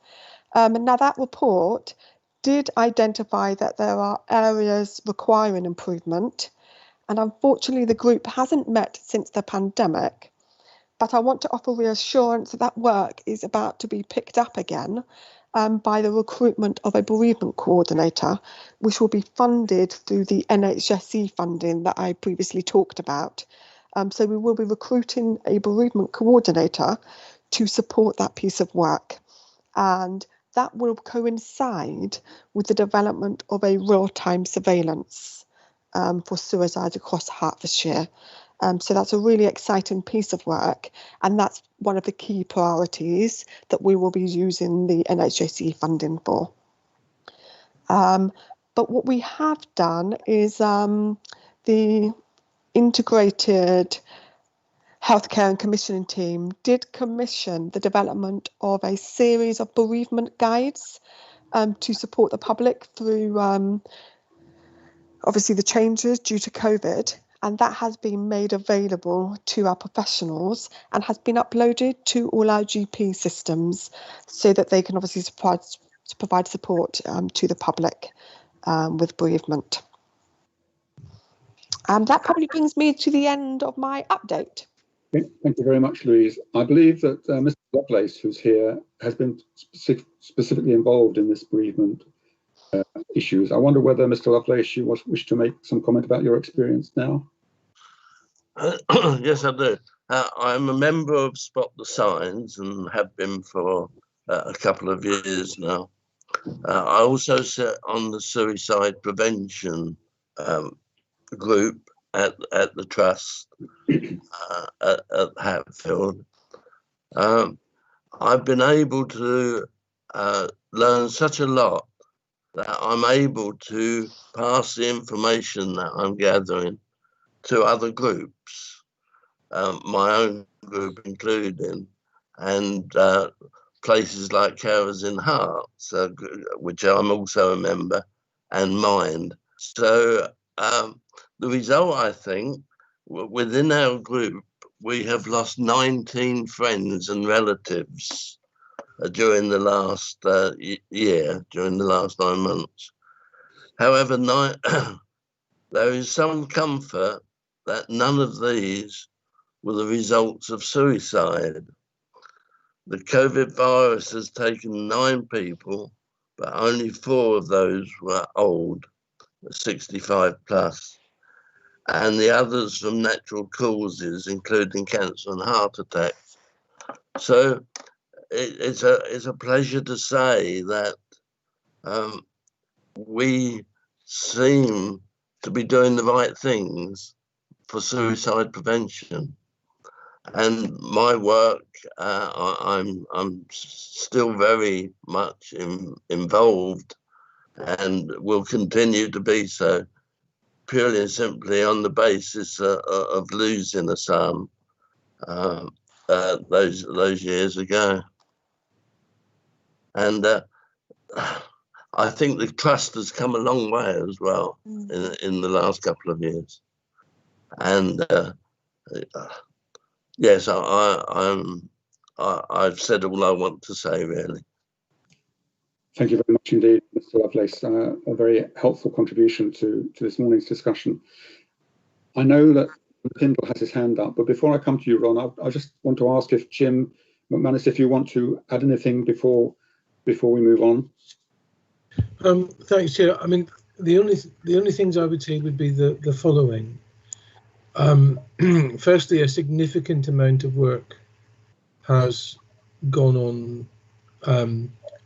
Now, that report did identify that there are areas requiring improvement, and unfortunately the group hasn't met since the pandemic. But I want to offer reassurance that work is about to be picked up again by the recruitment of a bereavement coordinator, which will be funded through the NHSE funding that I previously talked about. So we will be recruiting a bereavement coordinator to support that piece of work. And that will coincide with the development of a real-time surveillance for suicide across Hertfordshire. So that's a really exciting piece of work, and that's one of the key priorities that we will be using the NHSE funding for. But what we have done is the Integrated Healthcare and Commissioning team did commission the development of a series of bereavement guides to support the public through obviously the changes due to COVID. And that has been made available to our professionals and has been uploaded to all our GP systems so that they can obviously provide support to the public with bereavement. That probably brings me to the end of my update. Okay, thank you very much, Louise. I believe that Mr. Lovelace, who's here, has been specifically involved in this bereavement issues. I wonder whether, Mr. Lovelace, you wish to make some comment about your experience now? Yes, I do. I'm a member of Spot the Signs and have been for a couple of years now. I also sit on the suicide prevention group at the trust at Hatfield. I've been able to learn such a lot that I'm able to pass the information that I'm gathering to other groups, my own group including, and places like Carers in Hearts, which I'm also a member, and Mind. So the result, I think, within our group, we have lost 19 friends and relatives during the last year, during the last 9 months. However, there is some comfort that none of these were the results of suicide. The COVID virus has taken 9 people, but only 4 of those were old, 65 plus. And the others from natural causes, including cancer and heart attacks. So it's a pleasure to say that we seem to be doing the right things for suicide prevention. And my work, I'm still very much involved and will continue to be so, purely and simply on the basis of losing a son those years ago. And I think the trust has come a long way as well in the last couple of years. And yes, I've said all I want to say, really. Thank you very much indeed, Mr. Lovelace. A very helpful contribution to this morning's discussion. I know that Tyndall has his hand up, but before I come to you, Ron, I just want to ask if Jim McManus, if you want to add anything before we move on. Thanks, Chair. I mean, the only things I would say would be the following. Firstly, a significant amount of work has gone on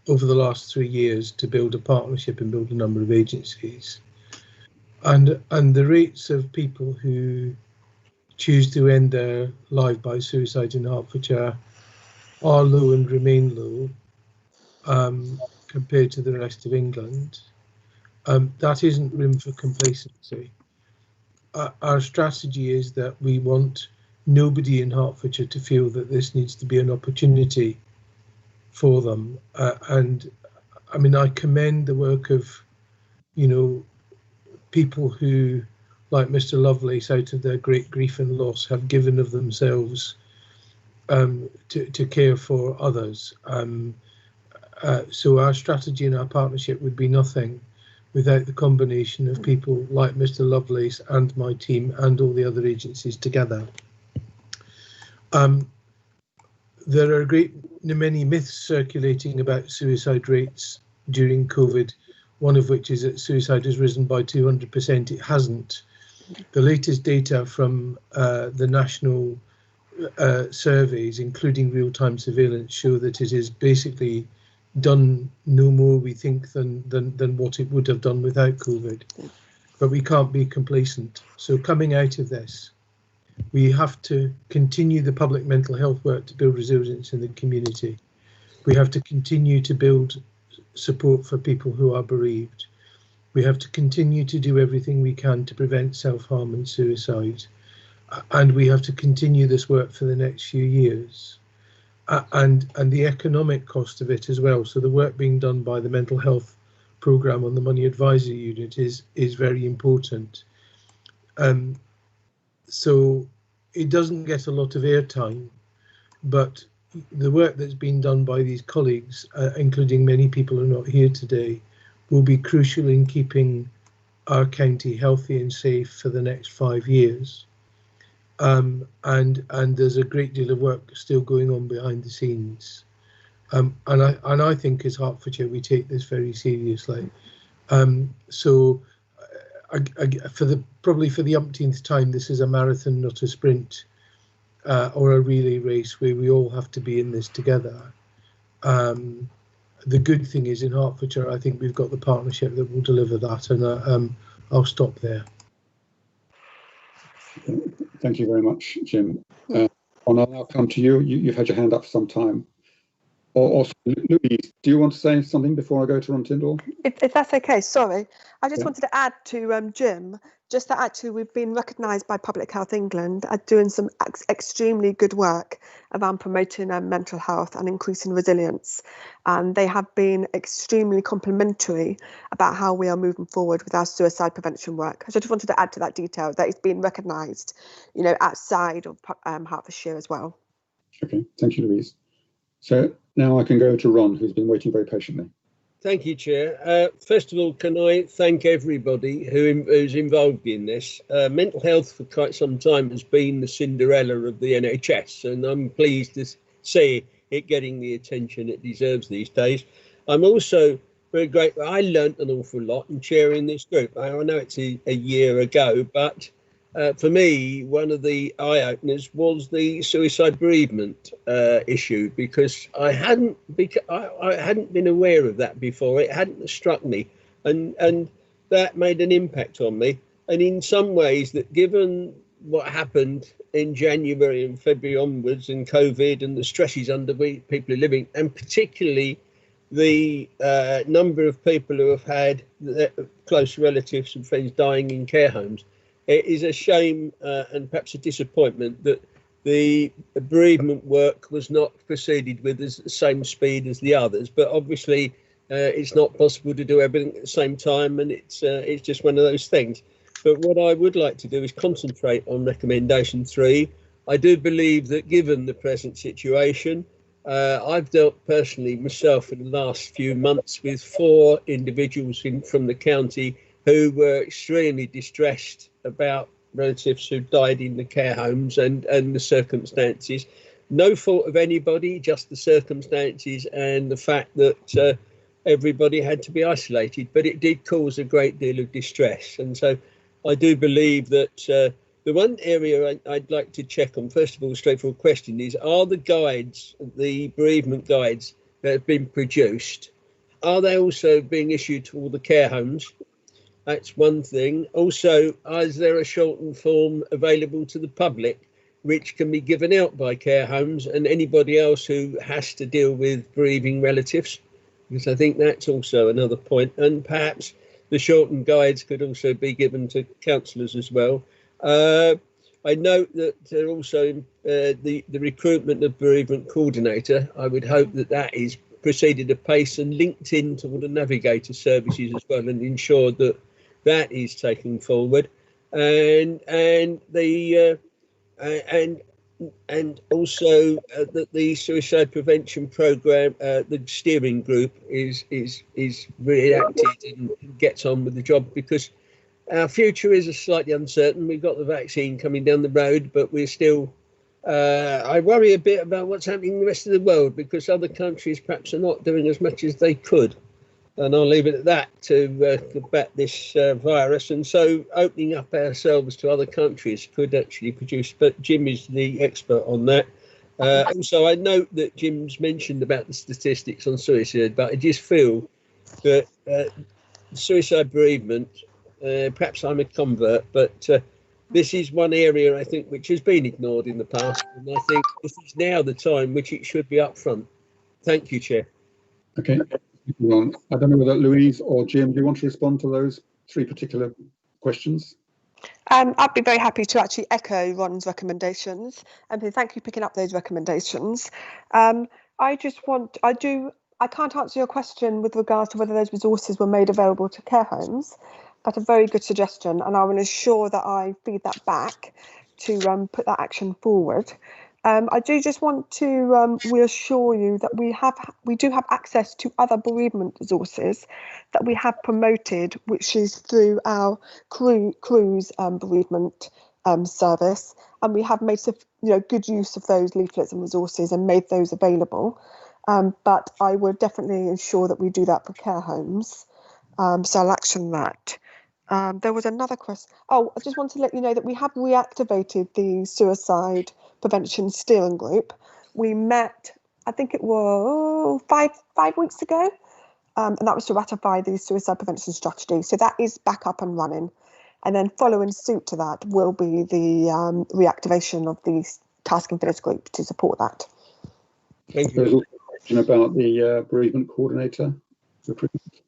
over the last 3 years to build a partnership and build a number of agencies, and the rates of people who choose to end their life by suicide in Hertfordshire are low and remain low compared to the rest of England. That isn't room for complacency. Our strategy is that we want nobody in Hertfordshire to feel that this needs to be an opportunity for them. And I mean, I commend the work of, people who, like Mr. Lovelace, out of their great grief and loss, have given of themselves to care for others. So our strategy and our partnership would be nothing without the combination of people like Mr. Lovelace and my team and all the other agencies together. There are many myths circulating about suicide rates during COVID, one of which is that suicide has risen by 200%. It hasn't. The latest data from the national surveys, including real-time surveillance, show that it is basically done no more, we think, than what it would have done without COVID. But we can't be complacent. So coming out of this, we have to continue the public mental health work to build resilience in the community. We have to continue to build support for people who are bereaved. We have to continue to do everything we can to prevent self-harm and suicide. And we have to continue this work for the next few years. And the economic cost of it as well. So the work being done by the mental health programme on the Money Advisory Unit is very important. So it doesn't get a lot of airtime, but the work that's been done by these colleagues, including many people who are not here today, will be crucial in keeping our county healthy and safe for the next 5 years. And there's a great deal of work still going on behind the scenes. And I think as Hertfordshire, we take this very seriously. So probably for the umpteenth time, this is a marathon, not a sprint or a relay race where we all have to be in this together. The good thing is in Hertfordshire, I think we've got the partnership that will deliver that, and I'll stop there. Thank you very much, Jim. I'll now come to you. You've had your hand up for some time. Also, Louise, do you want to say something before I go to Ron Tyndall? If that's okay, sorry. I just wanted to add to Jim, just that actually we've been recognised by Public Health England at doing some extremely good work around promoting mental health and increasing resilience. And they have been extremely complimentary about how we are moving forward with our suicide prevention work. So I just wanted to add to that detail that it's been recognised, you know, outside of Hertfordshire as well. Okay, thank you, Louise. So now I can go to Ron, who's been waiting very patiently. Thank you, Chair. First of all, can I thank everybody who's involved in this? Mental health for quite some time has been the Cinderella of the NHS, and I'm pleased to see it getting the attention it deserves these days. I'm also very grateful. I learnt an awful lot in chairing this group. I know it's a year ago, but for me, one of the eye-openers was the suicide bereavement issue, because I hadn't been aware of that before. It hadn't struck me, and that made an impact on me. And in some ways, that given what happened in January and February onwards, and COVID and the stresses under which people are living, and particularly the number of people who have had close relatives and friends dying in care homes, it is a shame and perhaps a disappointment that the bereavement work was not proceeded with the same speed as the others. But obviously, it's not possible to do everything at the same time, and it's just one of those things. But what I would like to do is concentrate on recommendation 3. I do believe that given the present situation, I've dealt personally myself in the last few months with 4 individuals from the county who were extremely distressed about relatives who died in the care homes and the circumstances. No fault of anybody, just the circumstances and the fact that everybody had to be isolated, but it did cause a great deal of distress. And so I do believe that the one area I'd like to check on, first of all, a straightforward question is, are the guides, the bereavement guides that have been produced, are they also being issued to all the care homes? That's one thing. Also, is there a shortened form available to the public which can be given out by care homes and anybody else who has to deal with bereaving relatives? Because I think that's also another point. And perhaps the shortened guides could also be given to counsellors as well. I note that there also the recruitment of Bereavement Coordinator. I would hope that that is proceeded apace and linked into all the navigator services as well, and ensured that that is taken forward, and also that the suicide prevention programme, the steering group is really active and gets on with the job, because our future is slightly uncertain. We've got the vaccine coming down the road, but we're still I worry a bit about what's happening in the rest of the world, because other countries perhaps are not doing as much as they could. And I'll leave it at that to combat this virus. And so opening up ourselves to other countries could actually produce, but Jim is the expert on that. Also, I note that Jim's mentioned about the statistics on suicide, but I just feel that suicide bereavement, perhaps I'm a convert, but this is one area I think which has been ignored in the past. And I think this is now the time which it should be up front. Thank you, Chair. Okay. Ron, I don't know whether Louise or Jim, do you want to respond to those 3 particular questions? I'd be very happy to actually echo Ron's recommendations, and thank you for picking up those recommendations. I can't answer your question with regards to whether those resources were made available to care homes. That's a very good suggestion, and I will ensure that I feed that back to put that action forward. I do just want to reassure you that we do have access to other bereavement resources that we have promoted, which is through our cruise bereavement service, and we have made good use of those leaflets and resources and made those available. But I will definitely ensure that we do that for care homes. So I'll action that. There was another question. Oh, I just want to let you know that we have reactivated the suicide prevention steering group. We met I think it was five weeks ago, and that was to ratify the suicide prevention strategy. So that is back up and running. And then following suit to that will be the reactivation of the task and finish group to support that. Thank you. There's also a question about the bereavement coordinator recruitment.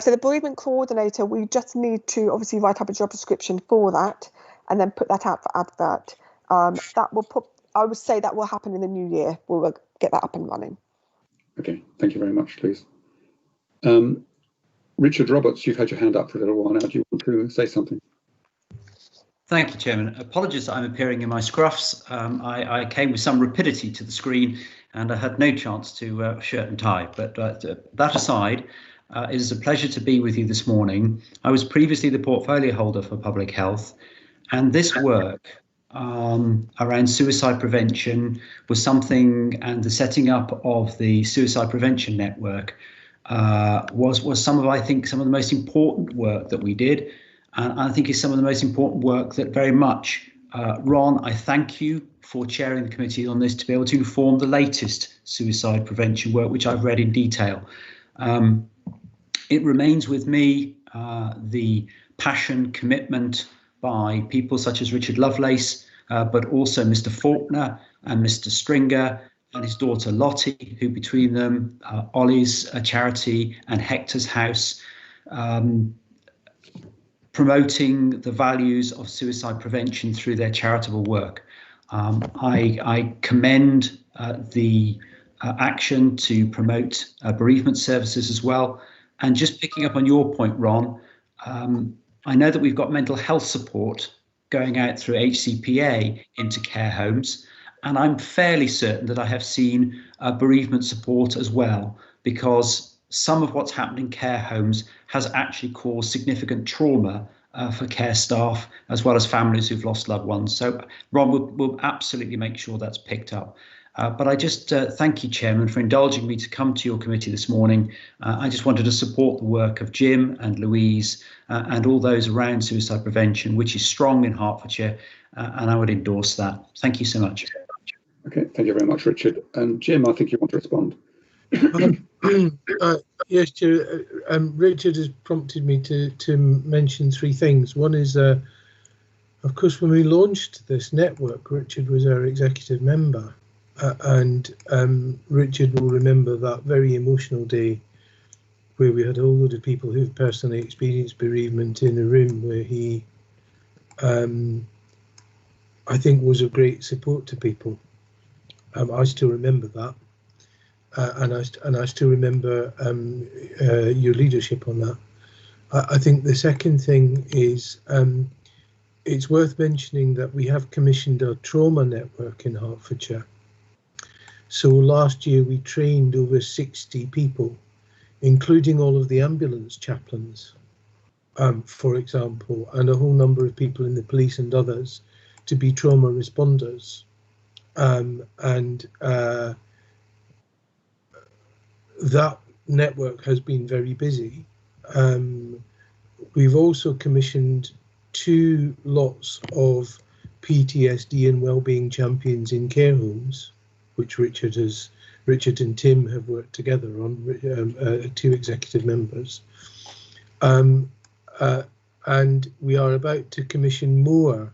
So the bereavement coordinator, we just need to obviously write up a job description for that and then put that out for advert. I would say that will happen in the new year. We'll get that up and running. Okay, thank you very much, please. Richard Roberts, you've had your hand up for a little while now. Do you want to say something? Thank you, Chairman. Apologies that I'm appearing in my scruffs. I came with some rapidity to the screen and I had no chance to shirt and tie. But that aside, it is a pleasure to be with you this morning. I was previously the portfolio holder for public health, and this work around suicide prevention was something, and the setting up of the suicide prevention network was some of the most important work that we did. And I think it's some of the most important work that very much, Ron, I thank you for chairing the committee on this to be able to inform the latest suicide prevention work, which I've read in detail. It remains with me the passion, commitment by people such as Richard Lovelace, but also Mr. Faulkner and Mr. Stringer and his daughter Lottie, who between them, Ollie's charity and Hector's House, promoting the values of suicide prevention through their charitable work. I commend the action to promote bereavement services as well. And just picking up on your point, Ron, I know that we've got mental health support going out through HCPA into care homes, and I'm fairly certain that I have seen bereavement support as well, because some of what's happened in care homes has actually caused significant trauma for care staff as well as families who've lost loved ones. So Ron, we'll absolutely make sure that's picked up. But I just thank you, Chairman, for indulging me to come to your committee this morning. I just wanted to support the work of Jim and Louise and all those around suicide prevention, which is strong in Hertfordshire, and I would endorse that. Thank you so much. Okay, thank you very much, Richard. And Jim, I think you want to respond. Yes, Chair. Richard has prompted me to mention three things. One is, of course, when we launched this network, Richard was our executive member. And Richard will remember that very emotional day where we had a whole load of people who've personally experienced bereavement in a room where he, I think, was of great support to people. I still remember that. And I still remember your leadership on that. I think the second thing is it's worth mentioning that we have commissioned a trauma network in Hertfordshire. So last year we trained over 60 people, including all of the ambulance chaplains, for example, and a whole number of people in the police and others to be trauma responders. That network has been very busy. We've also commissioned 2 lots of PTSD and wellbeing champions in care homes, which Richard and Tim have worked together on, 2 executive members. And we are about to commission more,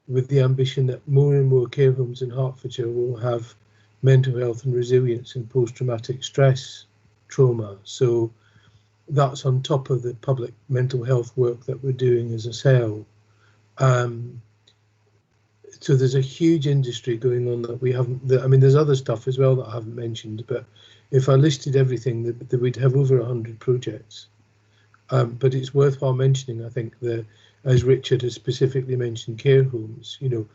with the ambition that more and more care homes in Hertfordshire will have mental health and resilience and post-traumatic stress trauma. So that's on top of the public mental health work that we're doing as a cell. So there's a huge industry going on that we haven't, I mean, there's other stuff as well that I haven't mentioned, but if I listed everything, that we'd have over 100 projects. But it's worthwhile mentioning, I think, as Richard has specifically mentioned, care homes, you know,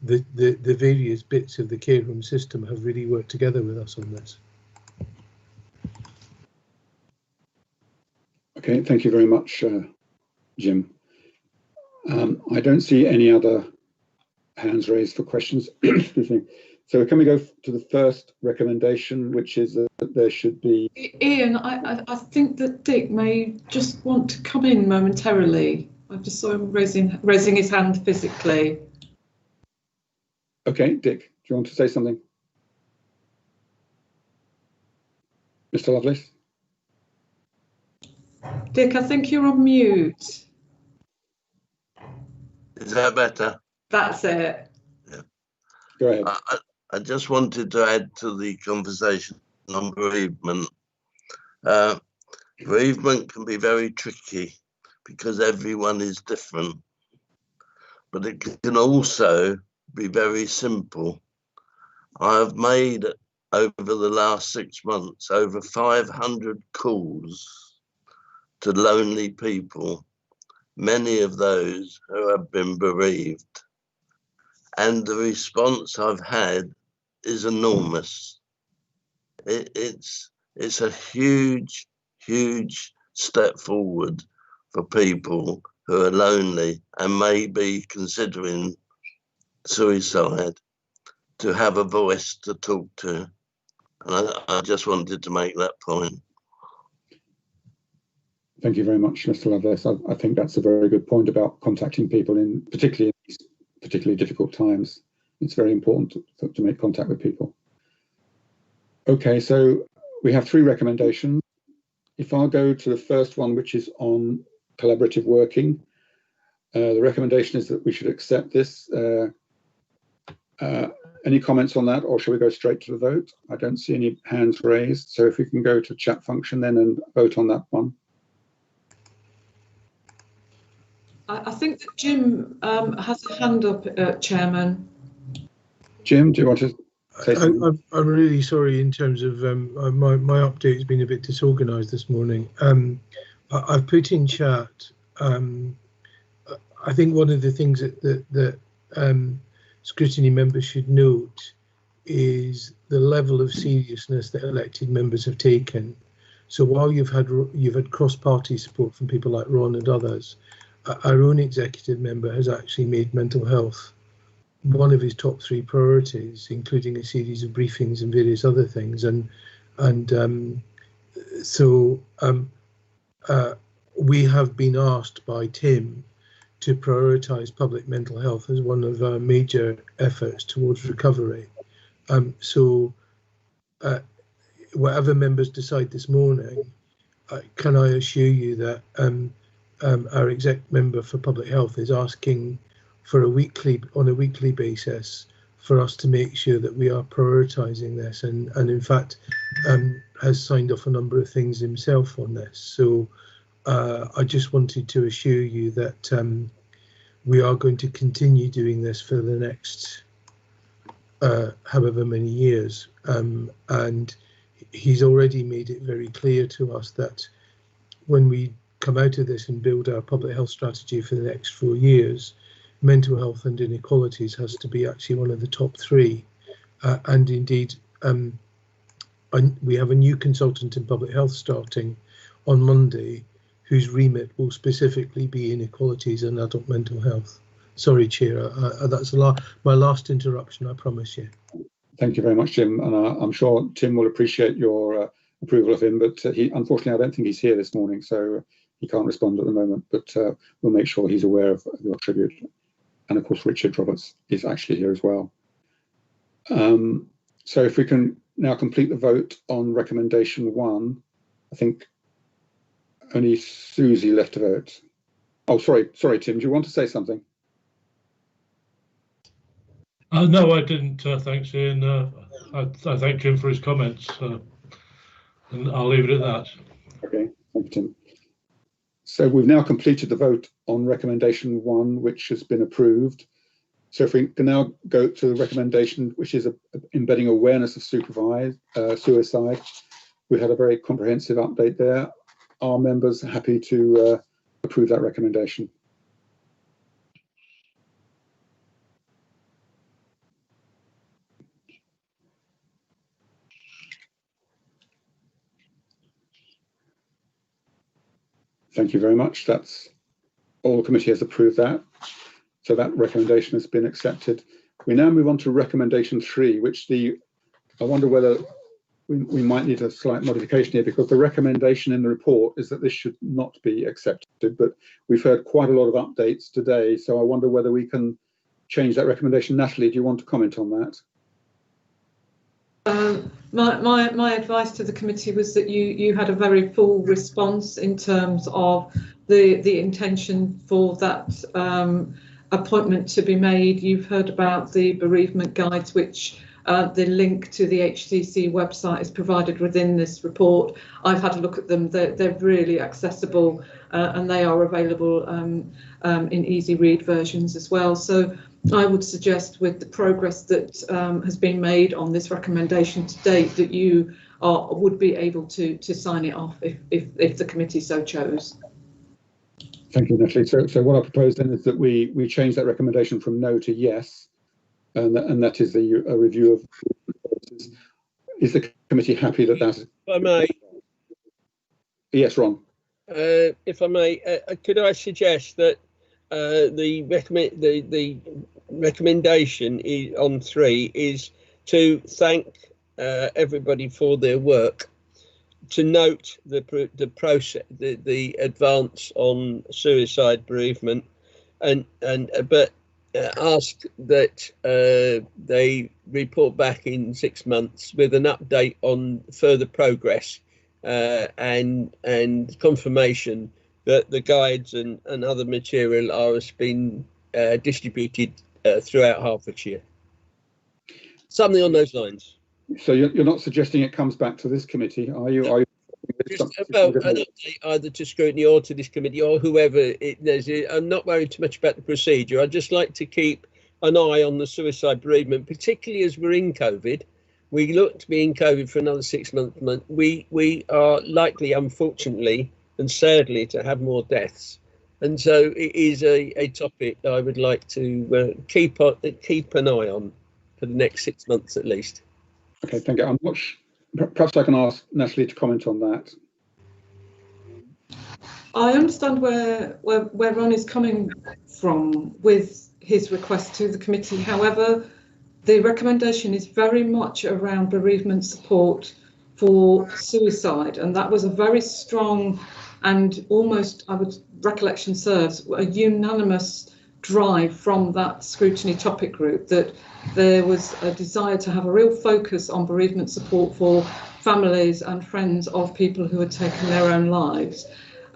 the various bits of the care home system have really worked together with us on this. Okay, thank you very much, Jim. I don't see any other hands raised for questions. Excuse me. So can we go to the first recommendation, which is that there should be... Ian, I think that Dick may just want to come in momentarily. I just saw him raising his hand physically. Okay, Dick, do you want to say something? Mr. Lovelace? Dick, I think you're on mute. Is that better? That's it. Yeah. Go ahead. I just wanted to add to the conversation on bereavement. Bereavement can be very tricky because everyone is different, but it can also be very simple. I have made over the last 6 months over 500 calls to lonely people, many of those who have been bereaved, and the response I've had is enormous. It's a huge step forward for people who are lonely and may be considering suicide to have a voice to talk to. And I just wanted to make that point. Thank you very much, Mr. Lovelace. I think that's a very good point about contacting people in particularly difficult times. It's very important to make contact with people. Okay, so we have 3 recommendations. If I go to the first one, which is on collaborative working, the recommendation is that we should accept this. Any comments on that, or shall we go straight to the vote? I don't see any hands raised, so if we can go to chat function then and vote on that one. I think that Jim has a hand up, Chairman. Jim, do you want to say something? I'm really sorry in terms of my update has been a bit disorganised this morning. I've put in chat. I think one of the things that Scrutiny members should note is the level of seriousness that elected members have taken. So while you've had cross-party support from people like Ron and others, our own executive member has actually made mental health one of his top 3 priorities, including a series of briefings and various other things. So we have been asked by Tim to prioritise public mental health as one of our major efforts towards recovery. So whatever members decide this morning, can I assure you that our exec member for public health is asking for on a weekly basis for us to make sure that we are prioritising this, and in fact has signed off a number of things himself on this. So I just wanted to assure you that we are going to continue doing this for the next however many years, and he's already made it very clear to us that when we come out of this and build our public health strategy for the next 4 years, mental health and inequalities has to be actually one of the top 3. And indeed, we have a new consultant in public health starting on Monday, whose remit will specifically be inequalities and adult mental health. Sorry, Chair, that's my last interruption, I promise you. Thank you very much, Jim. And I'm sure Tim will appreciate your approval of him, but unfortunately, I don't think he's here this morning, so he can't respond at the moment, but we'll make sure he's aware of your tribute. And of course, Richard Roberts is actually here as well. So if we can now complete the vote on recommendation 1, I think only Susie left to vote. Oh, sorry, Tim, do you want to say something? No, I didn't. Thanks, Ian. I thank Jim for his comments, and I'll leave it at that. Okay, thank you, Tim. So we've now completed the vote on recommendation 1, which has been approved. So if we can now go to the recommendation, which is embedding awareness of suicide. We had a very comprehensive update there. Are members happy to approve that recommendation? Thank you very much. That's all. The committee has approved that. So that recommendation has been accepted. We now move on to recommendation 3, which I wonder whether we might need a slight modification here, because the recommendation in the report is that this should not be accepted, but we've heard quite a lot of updates today. So I wonder whether we can change that recommendation. Natalie, do you want to comment on that? My advice to the committee was that you had a very full response in terms of the intention for that appointment to be made. You've heard about the Bereavement Guides, which the link to the HCC website is provided within this report. I've had a look at them. They're really accessible and they are available in easy read versions as well. So I would suggest, with the progress that has been made on this recommendation to date, that you would be able to sign it off if the committee so chose. Thank you, Natalie. So what I propose then is that we change that recommendation from no to yes, and that is a review of. Is the committee happy that that? If I may. Yes, Ron. If I may, could I suggest that the recommendation on 3 is to thank everybody for their work, to note the process, the advance on suicide bereavement, but ask that they report back in 6 months with an update on further progress and confirmation that the guides and other material has been distributed throughout Hertfordshire. Something on those lines. So you're not suggesting it comes back to this committee, are you? Just about an update either to Scrutiny or to this committee or whoever it is. I'm not worried too much about the procedure. I'd just like to keep an eye on the suicide bereavement, particularly as we're in COVID. We look to be in COVID for another 6 months. We are likely, unfortunately and sadly, to have more deaths. And so it is a topic that I would like to keep an eye on for the next 6 months at least. Okay, thank you. Perhaps I can ask Natalie to comment on that. I understand where Ron is coming from with his request to the committee. However, the recommendation is very much around bereavement support for suicide, and that was a very strong and almost, recollection serves, a unanimous drive from that scrutiny topic group, that there was a desire to have a real focus on bereavement support for families and friends of people who had taken their own lives.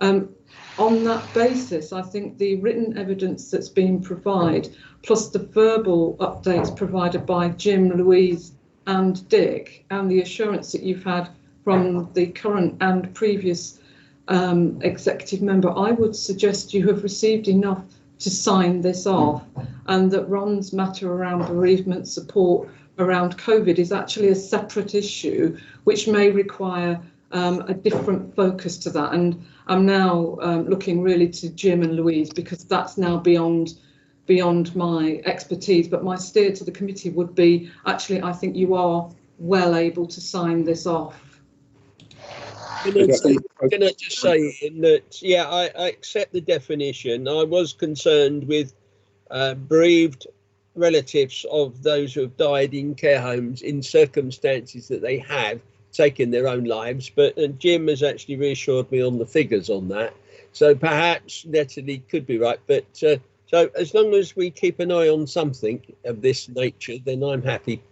On that basis, I think the written evidence that's been provided, plus the verbal updates provided by Jim, Louise and Dick, and the assurance that you've had from the current and previous executive member, I would suggest you have received enough to sign this off, and that Ron's matter around bereavement support around COVID is actually a separate issue which may require a different focus to that. And I'm now looking really to Jim and Louise, because that's now beyond my expertise, but my steer to the committee would be, actually, I think you are well able to sign this off. Can I just say that, yeah, I accept the definition. I was concerned with bereaved relatives of those who have died in care homes in circumstances that they have taken their own lives, but Jim has actually reassured me on the figures on that. So perhaps Natalie could be right, but so as long as we keep an eye on something of this nature, then I'm happy.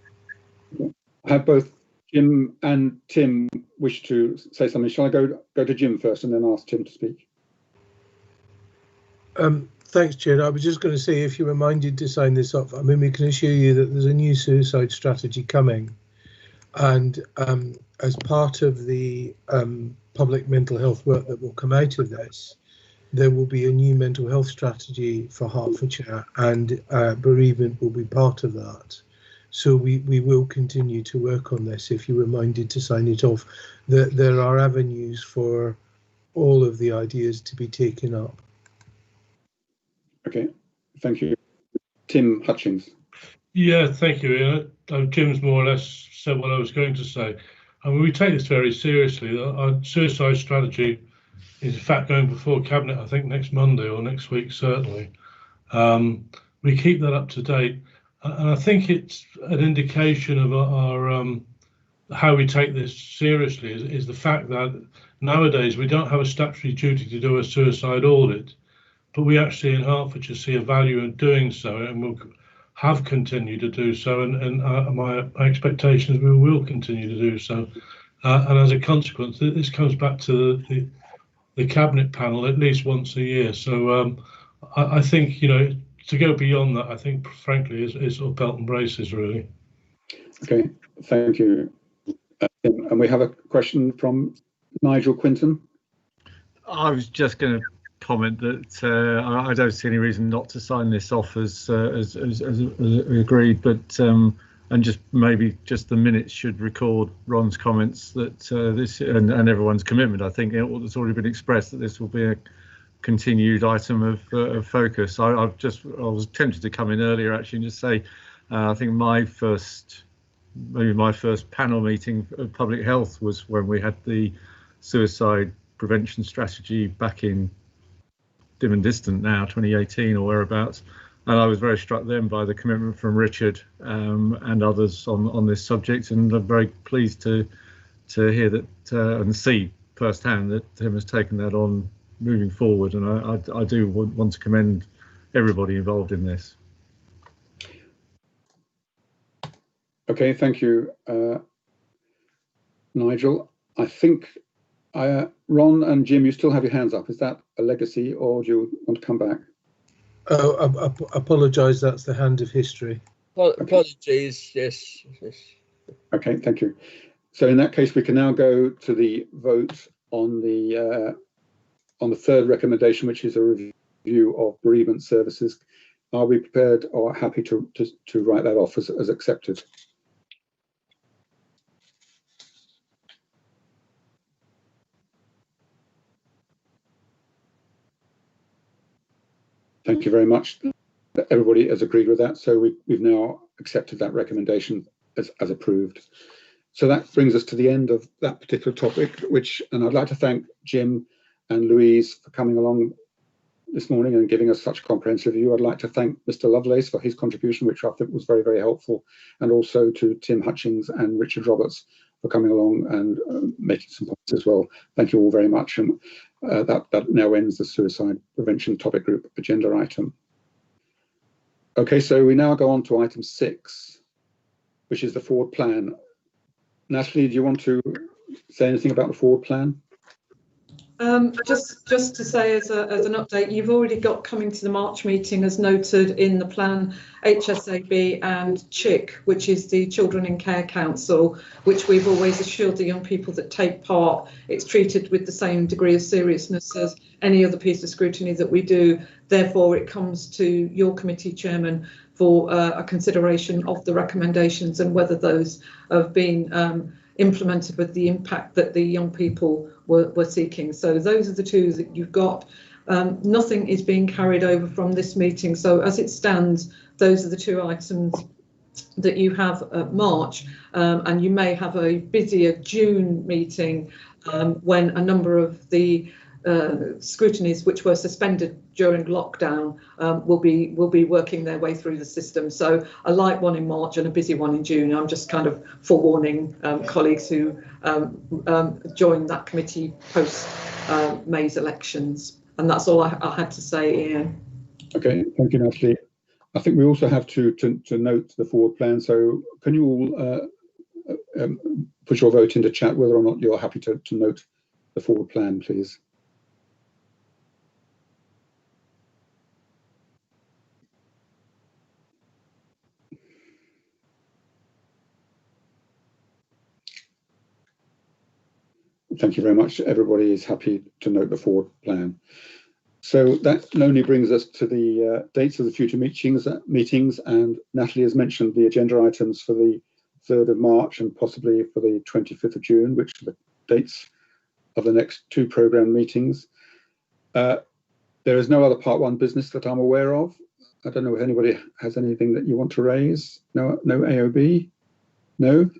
Have both Jim and Tim wish to say something? Shall I go to Jim first and then ask Tim to speak? Thanks, Chair. I was just going to say, if you were minded to sign this off, I mean, we can assure you that there's a new suicide strategy coming, and as part of the public mental health work that will come out of this, there will be a new mental health strategy for Hertfordshire, and bereavement will be part of that. So we will continue to work on this if you were minded to sign it off. There are avenues for all of the ideas to be taken up. Okay, thank you. Tim Hutchings. Yeah, thank you, Ian. Jim's more or less said what I was going to say. I mean, we take this very seriously. Our suicide strategy is in fact going before Cabinet, I think next Monday or next week, certainly. We keep that up to date. And I think it's an indication of our how we take this seriously is the fact that nowadays we don't have a statutory duty to do a suicide audit, but we actually in Hertfordshire see a value in doing so, and we'll have continued to do so, and my expectation is we will continue to do so. And as a consequence, this comes back to the cabinet panel at least once a year. So I think, you know, to go beyond that, I think, frankly, is sort of belt and braces, really. Okay, thank you. And we have a question from Nigel Quinton. I was just going to comment that I don't see any reason not to sign this off as agreed, but and just maybe just the minutes should record Ron's comments that this and everyone's commitment. I think that's already been expressed that this will be a continued item of focus. I was tempted to come in earlier actually and just say I think maybe my first panel meeting of public health was when we had the suicide prevention strategy back in dim and distant now, 2018 or whereabouts, and I was very struck then by the commitment from Richard and others on this subject, and I'm very pleased to hear that and see firsthand that Tim has taken that on moving forward, and I do want to commend everybody involved in this. Okay, thank you, Nigel. I think Ron and Jim, you still have your hands up. Is that a legacy, or do you want to come back? Oh, I apologise. That's the hand of history. Apologies. Yes. Okay, thank you. So in that case, we can now go to the vote on the third recommendation, which is a review of bereavement services. Are we prepared or happy to write that off as accepted? Thank you very much. Everybody has agreed with that, so we've now accepted that recommendation as approved. So that brings us to the end of that particular topic, and I'd like to thank Jim and Louise for coming along this morning and giving us such a comprehensive view. I'd like to thank Mr. Lovelace for his contribution, which I think was very, very helpful, and also to Tim Hutchings and Richard Roberts for coming along and making some points as well. Thank you all very much. And that now ends the suicide prevention topic group agenda item. Okay, so we now go on to item 6, which is the forward plan. Natalie, do you want to say anything about the forward plan? Just to say as an update, you've already got coming to the March meeting as noted in the plan HSAB and CHIC, which is the Children in Care Council, which we've always assured the young people that take part, it's treated with the same degree of seriousness as any other piece of scrutiny that we do. Therefore, it comes to your committee chairman for a consideration of the recommendations and whether those have been implemented with the impact that the young people were seeking. So those are the two that you've got. Nothing is being carried over from this meeting. So as it stands, those are the two items that you have at March, and you may have a busier June meeting when a number of the scrutinies which were suspended during lockdown will be working their way through the system. So a light one in March and a busy one in June. I'm just kind of forewarning colleagues who joined that committee post May's elections. And that's all I had to say, Ian. Okay, thank you, Natalie. I think we also have to note the forward plan. So can you all put your vote into chat whether or not you're happy to note the forward plan, please? Thank you very much. Everybody is happy to note the forward plan. So that only brings us to the dates of the future meetings, and Natalie has mentioned the agenda items for the 3rd of March and possibly for the 25th of June, which are the dates of the next 2 programme meetings. There is no other Part 1 business that I'm aware of. I don't know if anybody has anything that you want to raise. No AOB? No?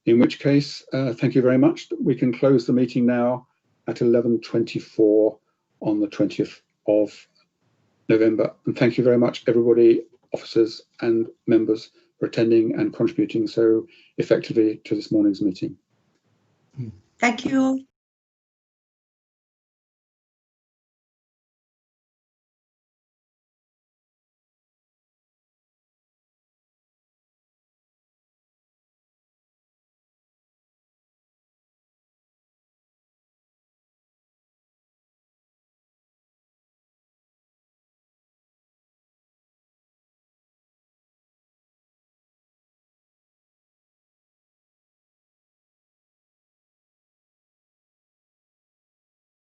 In which case, thank you very much. We can close the meeting now at 11:24 on the 20th of November. And thank you very much, everybody, officers and members, for attending and contributing so effectively to this morning's meeting. Thank you all.